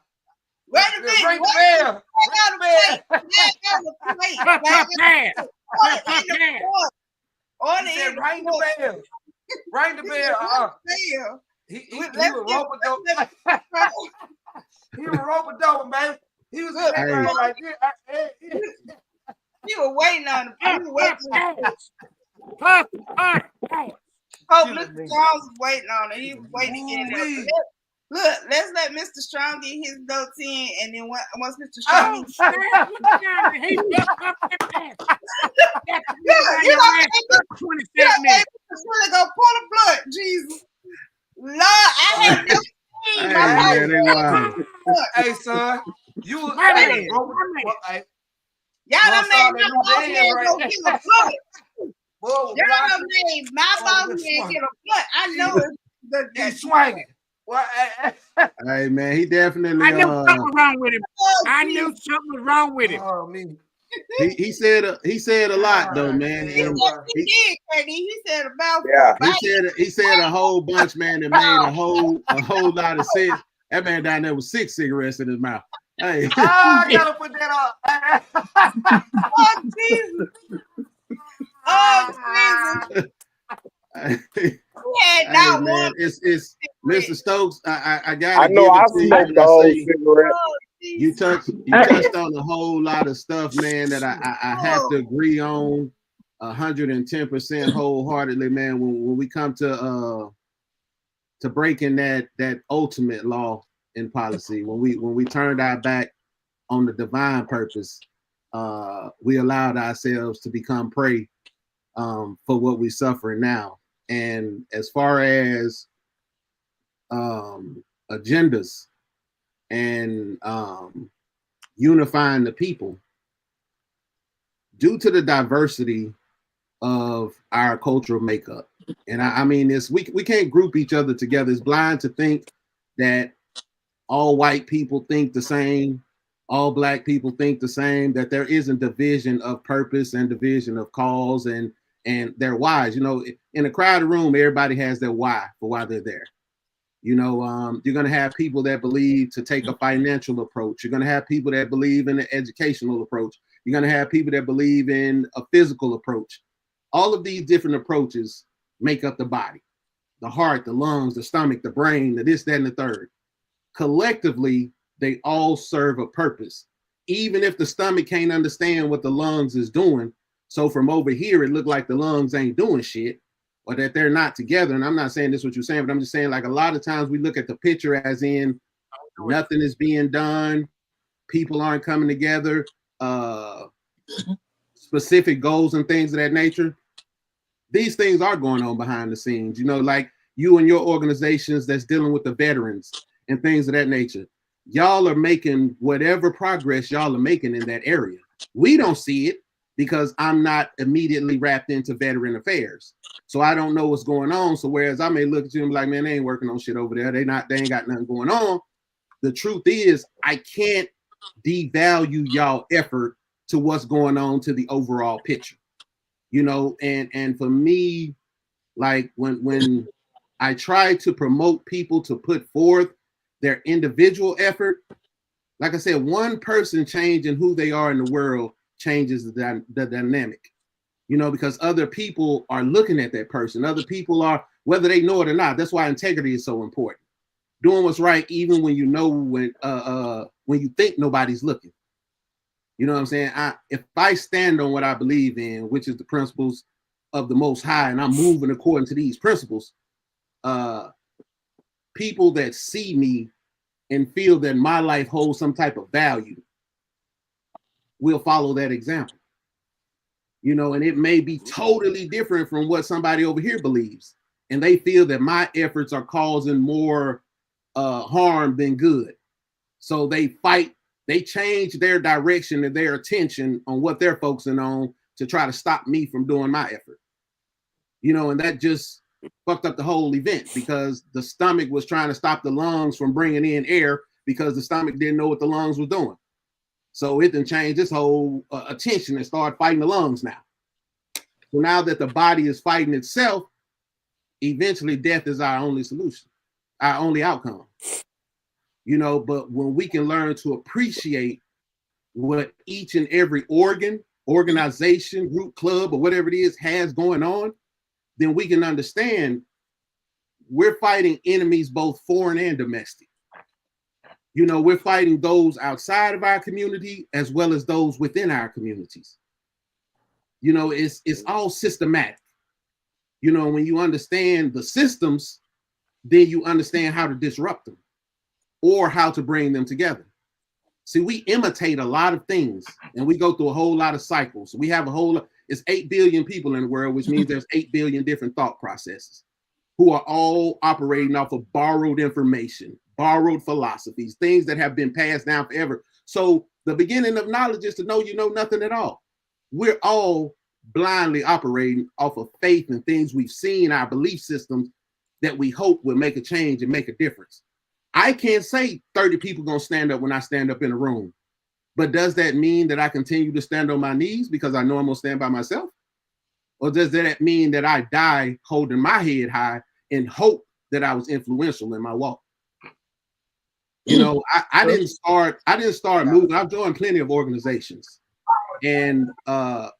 Wait a minute. Ring the Wait a bell. minute. Ring the bell. Put pass. Put pass. Order He said, in the "Ring the court. bell. Ring the bell." Bell. He Let's was get- rope dope. He was rope dope, man. He was Look, in Hey. that like this. You were waiting on him. You were waiting on him. Pass. Oh, Killing Mr. me. Strong was waiting on him. He was waiting to get in Ooh-wee. there. Look, let's let Mr. Strong get his notes in, and then once Mr. Oh, Strong, snap. Look down there. He built up the pass. That's you know, 27 hey, minutes. Mr. Really go pour the blood, Jesus. Lord, I have never seen Hey, my man, they mouth. wild. Hey, son, you was My hey, man, rope- my man. well, hey, Y'all Boy, done saw made that my new boss band man right go there. get a bullet. boy was Y'all blocking. done made my Oh, boss this man one. get a blood. I know it's the He's swinging. Well, Hey, man, he definitely I knew something was wrong with him. oh, I knew something was wrong with him. oh me. he said a lot though, man. Yeah, And boy. he did, Katie. He said about Yeah. he said a whole bunch, man, that made a whole lot of sense. That man down there with 6 cigarettes in his mouth. Hey, I gotta put that up. Oh, Jesus. Oh, Jesus. hey, He had not man, one. it's Mr. Stokes. I I gotta know give I it to you. smoked when the I whole say cigarette. Oh, you Jesus. touched on a whole lot of stuff, man, that I have to agree on 110% wholeheartedly, man. When we come to breaking that ultimate law in policy, when we turned our back on the divine purpose, we allowed ourselves to become prey for what we suffer now. And as far as agendas and unifying the people, due to the diversity of our cultural makeup, and I mean this, we can't group each other together. It's blind to think that all white people think the same, all black people think the same, that there isn't division of purpose and division of cause and their whys. You know, in a crowded room, everybody has their why for why they're there. You know, you're going to have people that believe to take a financial approach. You're going to have people that believe in an educational approach. You're going to have people that believe in a physical approach. All of these different approaches make up the body, the heart, the lungs, the stomach, the brain, the this, that, and the third. Collectively, they all serve a purpose. Even if the stomach can't understand what the lungs is doing, so from over here, it looked like the lungs ain't doing shit, or that they're not together. And I'm not saying this is what you're saying, but I'm just saying, like, a lot of times we look at the picture as in nothing is being done, people aren't coming together, specific goals and things of that nature. These things are going on behind the scenes, you know, like you and your organizations that's dealing with the veterans and things of that nature. Y'all are making whatever progress y'all are making in that area. We don't see it because I'm not immediately wrapped into veteran affairs. So I don't know what's going on. So whereas I may look at you and be like, man, they ain't working on shit over there. They ain't got nothing going on. The truth is, I can't devalue y'all effort to what's going on to the overall picture. You know, and for me, like when I try to promote people to put forth their individual effort, like I said, one person changing who they are in the world changes the dynamic, you know, because other people are looking at that person. Other people are, whether they know it or not. That's why integrity is so important. Doing what's right, even when you know when you think nobody's looking. You know what I'm saying? If I stand on what I believe in, which is the principles of the Most High, and I'm moving according to these principles, people that see me and feel that my life holds some type of value will follow that example. You know, and it may be totally different from what somebody over here believes, and they feel that my efforts are causing more harm than good. So they fight. They change their direction and their attention on what they're focusing on to try to stop me from doing my effort. You know, and that just fucked up the whole event because the stomach was trying to stop the lungs from bringing in air because the stomach didn't know what the lungs were doing. So it then changed its whole attention and started fighting the lungs now. So now that the body is fighting itself, eventually death is our only solution, our only outcome. You know, but when we can learn to appreciate what each and every organ, organization, group, club, or whatever it is has going on, then we can understand we're fighting enemies both foreign and domestic. You know, we're fighting those outside of our community as well as those within our communities. You know, it's all systematic. You know, when you understand the systems, then you understand how to disrupt them or how to bring them together. See, we imitate a lot of things and we go through a whole lot of cycles. We have it's 8 billion people in the world, which means there's 8 billion different thought processes who are all operating off of borrowed information, borrowed philosophies, things that have been passed down forever. So the beginning of knowledge is to know you know nothing at all. We're all blindly operating off of faith and things we've seen, our belief systems that we hope will make a change and make a difference. I can't say 30 people gonna stand up when I stand up in a room, but does that mean that I continue to stand on my knees because I know I'm gonna stand by myself? Or does that mean that I die holding my head high and hope that I was influential in my walk? You know, I didn't start moving. I've joined plenty of organizations, and a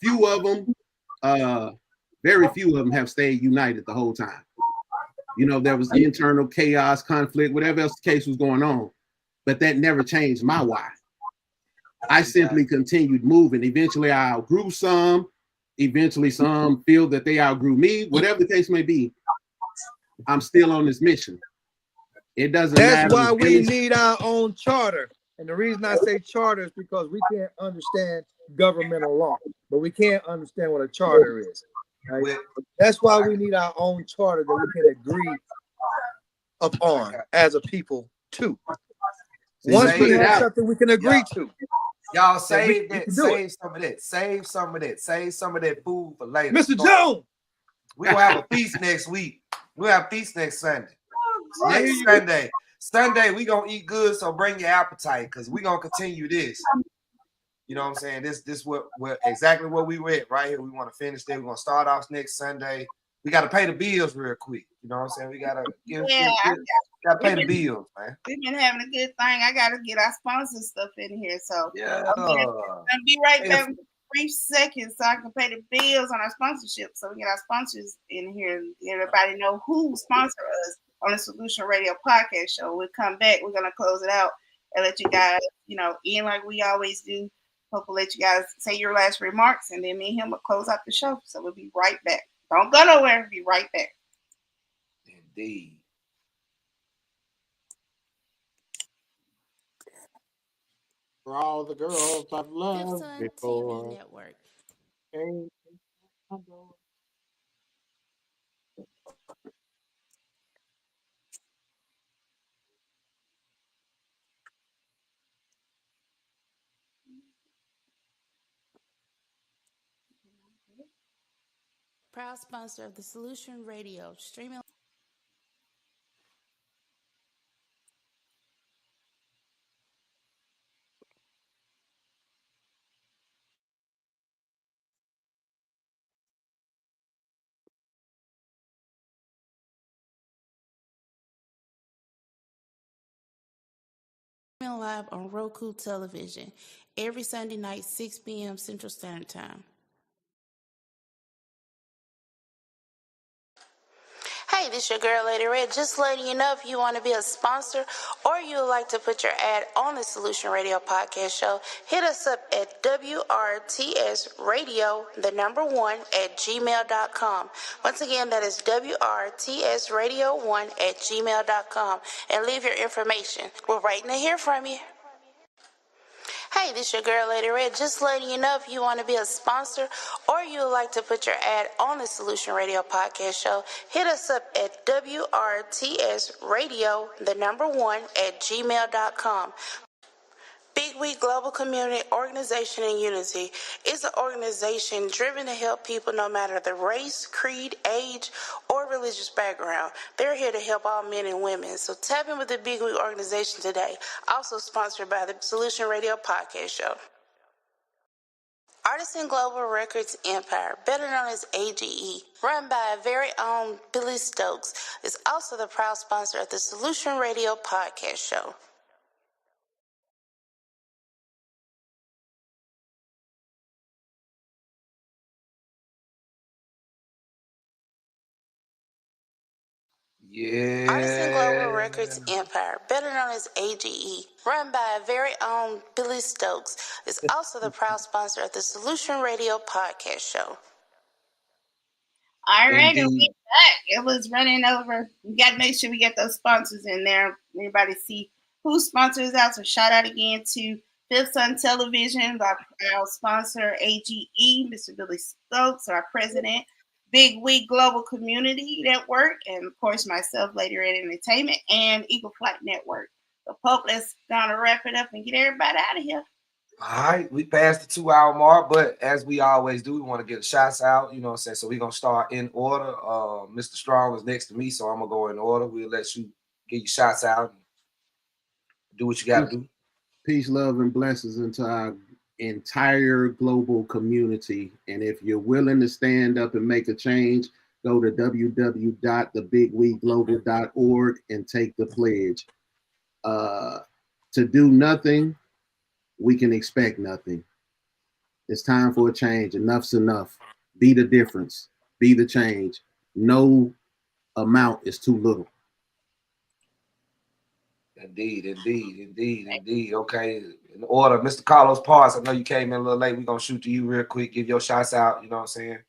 few of them, very few of them have stayed united the whole time. You know, there was internal chaos, conflict, whatever else the case was going on, but that never changed my why. I simply continued moving. Eventually I outgrew some, eventually some feel that they outgrew me, whatever the case may be, I'm still on this mission. It doesn't matter. That's why we need our own charter. And the reason I say charter is because we can't understand governmental law, but we can't understand what a charter is. Right? That's why we need our own charter that we can agree upon as a people too. Once we have something we can agree to. Y'all save that, save some of that, save some of that, save some of that food for later. Mr. Jones, we're gonna have a feast next week. We'll have feast next Sunday. Next Sunday, we're gonna eat good, so bring your appetite because we're gonna continue this. You know what I'm saying? This what exactly what we read right here. We want to finish there. We're gonna start off next Sunday. We gotta pay the bills real quick. You know what I'm saying? We gotta gotta pay the bills, man. We've been having a good thing. I gotta get our sponsor stuff in here. So yeah, I'll be right back. brief second so I can pay the bills on our sponsorship. So we get our sponsors in here and everybody know who sponsor us on the Solution Radio podcast show. We'll come back. We're gonna close it out and let you guys, in like we always do. Hopefully let you guys say your last remarks, and then me and him will close out the show. So we'll be right back. Don't go nowhere. We'll be right back. Indeed. For all the girls I've loved Fifth Sun before. TV Network. Proud sponsor of the Solution Radio, streaming. Live on Roku television every Sunday night, 6 p.m. Central Standard Time. Hey, this your girl, Lady Red. Just letting you know if you want to be a sponsor or you would like to put your ad on the Solution Radio podcast show, hit us up at WRTSradio1@gmail.com. Once again, that is WRTSradio1@gmail.com, and leave your information. We're waiting to hear from you. Hey, this your girl, Lady Red. Just letting you know if you want to be a sponsor or you would like to put your ad on the Solution Radio podcast show, hit us up at WRTSradio1@gmail.com. Big We Global Community Organization and Unity is an organization driven to help people no matter the race, creed, age, or religious background. They're here to help all men and women. So tap in with the Big We organization today, also sponsored by the Solution Radio podcast show. Artisan Global Records Empire, better known as AGE, run by our very own Billy Stokes, is also the proud sponsor of the Solution Radio podcast show. Yeah. Artisan Global Records Empire, better known as AGE, run by our very own Billy Stokes, is also the proud sponsor of the Solution Radio podcast show. All right, and Indeed. we back. It was running over. We got to make sure we get those sponsors in there. Everybody see who sponsors out. So shout out again to Fifth Sun Television, our sponsor AGE, Mr. Billy Stokes, our president. Big We Global Community Network, and of course myself, Lady Red Entertainment, and Eagle Flight Network. So Pope, let's gonna wrap it up and get everybody out of here. All right, we passed the 2-hour mark, but as we always do, we want to get shots out, you know what I'm saying? So we're gonna start in order. Mr. Strong is next to me, so I'm gonna go in order. We'll let you get your shots out and do what you gotta do. Peace, love, and blessings into our entire global community. And if you're willing to stand up and make a change, go to www.thebigweglobal.org and take the pledge. To do nothing, we can expect nothing. It's time for a change. Enough's enough. Be the difference. Be the change. No amount is too little. Indeed. Okay, in order, Mr. Carlos Parks, I know you came in a little late. We're gonna shoot to you real quick, give your shots out, you know what I'm saying?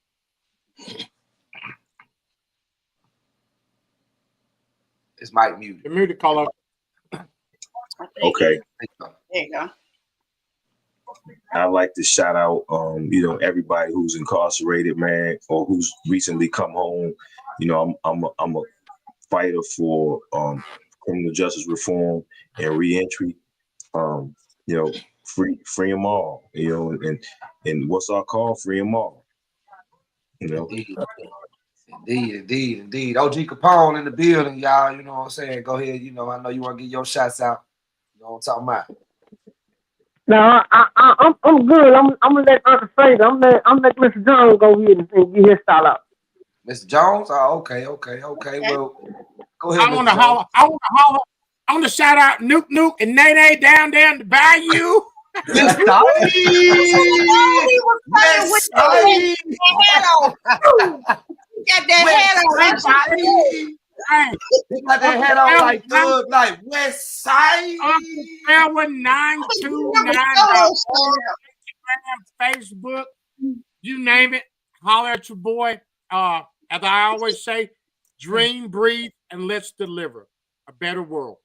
It's mic muted. The music color. Okay. There you go. I'd like to shout out, everybody who's incarcerated, man, or who's recently come home. I'm a fighter for criminal justice reform and reentry. Free them all. And what's our call? Free them all. Indeed. OG Capone in the building, y'all. You know what I'm saying? Go ahead. I know you want to get your shots out. You know what I'm talking about? No, I'm good. I'm gonna let Uncle say it. I'm let Mr. Jones go ahead and get his style out. Mr. Jones? Oh, okay. Well, go ahead. I want to holler. I want to shout out Nuke and Nene down there in the bayou. West Oh, he was playing with that hat on. He got that hat on. Hey, He got that hat on like Thug, like West Side. Uncle Selwyn 929 Instagram, Facebook, you name it. Holler at your boy. As I always say, dream, breathe, and let's deliver a better world.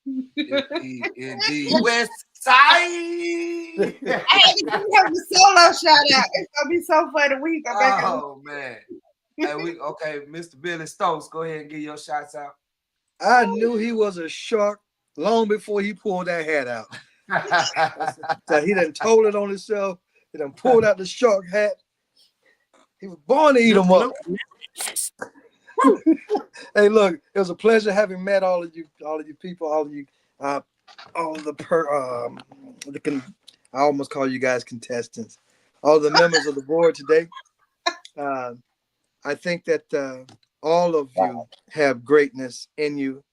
Indeed. West Side. I had to give him the solo shout out. It's gonna be so funny. We go back. Oh man. Hey, okay, Mr. Billy Stokes, go ahead and get your shots out. I knew he was a shark long before he pulled that hat out. So he done told it on himself. He done pulled out the shark hat. He was born to eat them up. Hey, look, it was a pleasure having met all of you people, all of you, I almost call you guys contestants, all the members of the board today. I think that all of you have greatness in you,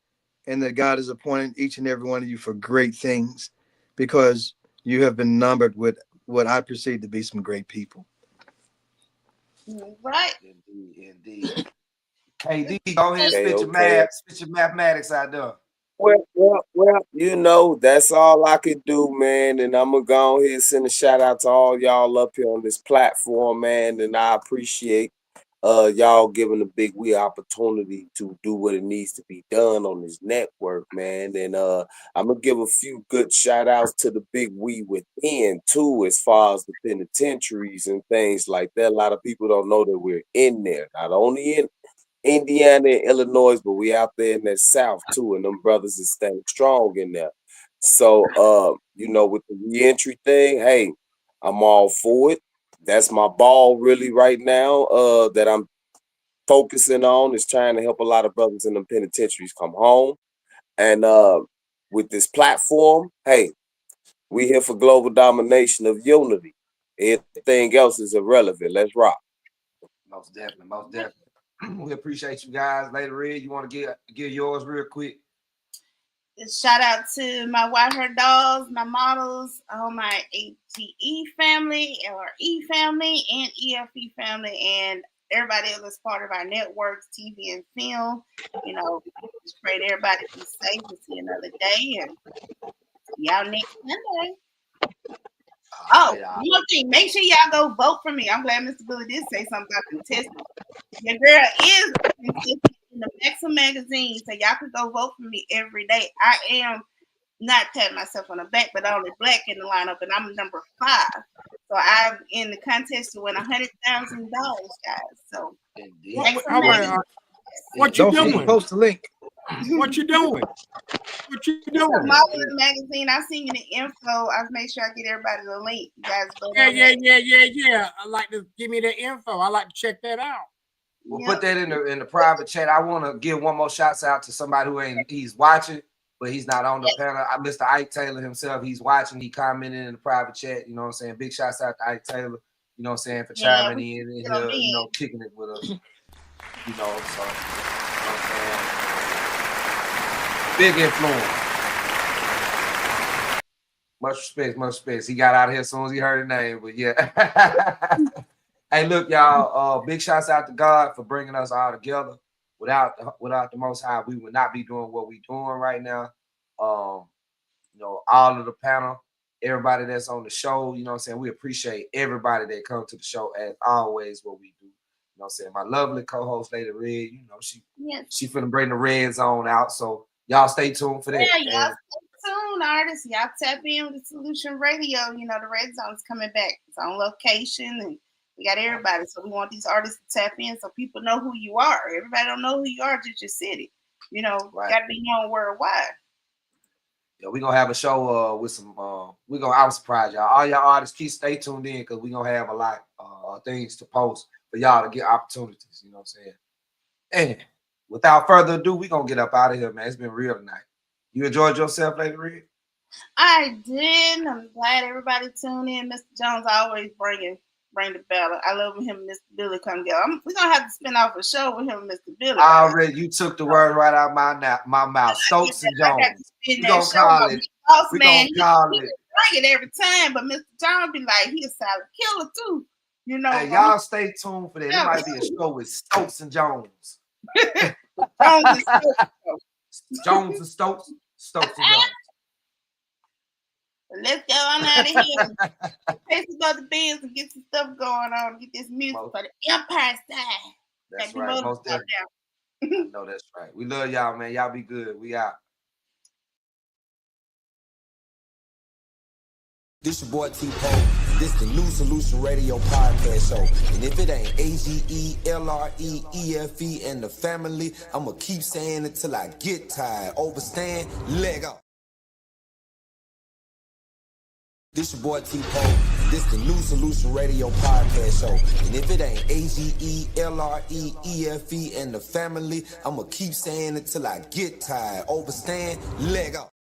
and that God has appointed each and every one of you for great things, because you have been numbered with what I perceive to be some great people. Right. Indeed. KD, go ahead and spit your mathematics out there. Well, you know, that's all I could do, man. And I'm gonna go ahead and send a shout out to all y'all up here on this platform, man. And I appreciate y'all giving the Big We opportunity to do what it needs to be done on this network, man. And I'm gonna give a few good shout outs to the Big We within too, as far as the penitentiaries and things like that. A lot of people don't know that we're in there, not only in Indiana and Illinois, but we out there in that South too, and them brothers is staying strong in there. So you know, with the reentry thing, hey, I'm all for it. That's my ball really right now, that I'm focusing on, is trying to help a lot of brothers in the penitentiaries come home. And with this platform, hey, we here for global domination of unity. Everything else is irrelevant. Let's rock. Most definitely. We appreciate you guys. Later, Red, you want to give yours real quick? Shout out to my White Hair Dolls, my models, all my ATE family, LRE family, and EFE family, and everybody else that's part of our networks, TV and film. You know, just pray that everybody be safe and see another day, and see y'all next Sunday. Oh, one thing, make sure y'all go vote for me. I'm glad Mr. Billy did say something about contesting. Your girl is in the Maxim magazine, so y'all can go vote for me every day. I am not patting myself on the back, but only black in the lineup, and I'm number 5. So I'm in the contest to win $100,000, guys. So what you doing? Post the link. What you doing? What you doing? Modeling magazine. I seen you the info. I'll make sure I get everybody the link. You guys go. Yeah. I like to give me the info. I like to check that out. We'll put that in the private chat. I want to give one more shouts out to somebody he's watching, but he's not on the panel. Mr. Ike Taylor himself, he's watching. He commented in the private chat. You know what I'm saying? Big shouts out to Ike Taylor. You know what I'm saying, for chiming in and you know, kicking it with us. You know, so you know what I'm saying. Big influence. Much respect. He got out of here as soon as he heard the name, but yeah. Hey, look, y'all. Big shouts out to God for bringing us all together. Without the Most High, we would not be doing what we're doing right now. You know, all of the panel, everybody that's on the show. You know what I'm saying? We appreciate everybody that comes to the show, as always. What we do. You know what I'm saying? My lovely co-host, Lady Red. You know she finna bring the red zone out. So y'all stay tuned for that. Yeah, y'all stay tuned, artists. Y'all tap in with Solution Radio. You know, the red zone's coming back. It's on location, and we got everybody. So we want these artists to tap in so people know who you are. Everybody don't know who you are, just your city. You know, got to be known worldwide. Yeah, we're gonna have a show with some I was surprised, y'all. All y'all artists, stay tuned in, because we're gonna have a lot of things to post for y'all to get opportunities. You know what I'm saying? And without further ado, we're gonna get up out of here, man. It's been real tonight. You enjoyed yourself, Lady Red? I did. I'm glad everybody tuned in. Mr. Jones always bring the battle. I love when him and Mr. Billy come together. We're going to have to spin off a show with him and Mr. Billy. You took the word right out my mouth. Stokes and Jones. We're going to call it bring it every time, but Mr. Jones be like, he a silent killer too. You know, Hey, y'all stay tuned for that. It might be a show with Stokes and Jones. Jones and Stokes. Jones and Stokes. Stokes and Jones. Let's go on out of here. Pay some other bills and get some stuff going on. Get this music for the Empire side. That's right. Most definitely. No, that's right. We love y'all, man. Y'all be good. We out. This your boy T-Pole. This the New Solution Radio podcast show. And if it ain't AGE, LRE, EFE, and the family, I'ma keep saying it till I get tired. Overstand, leg up. This your boy T-Pole. This the New Solution Radio podcast show. And if it ain't AGE, LRE, EFE, and the family, I'ma keep saying it till I get tired. Overstand, leg up.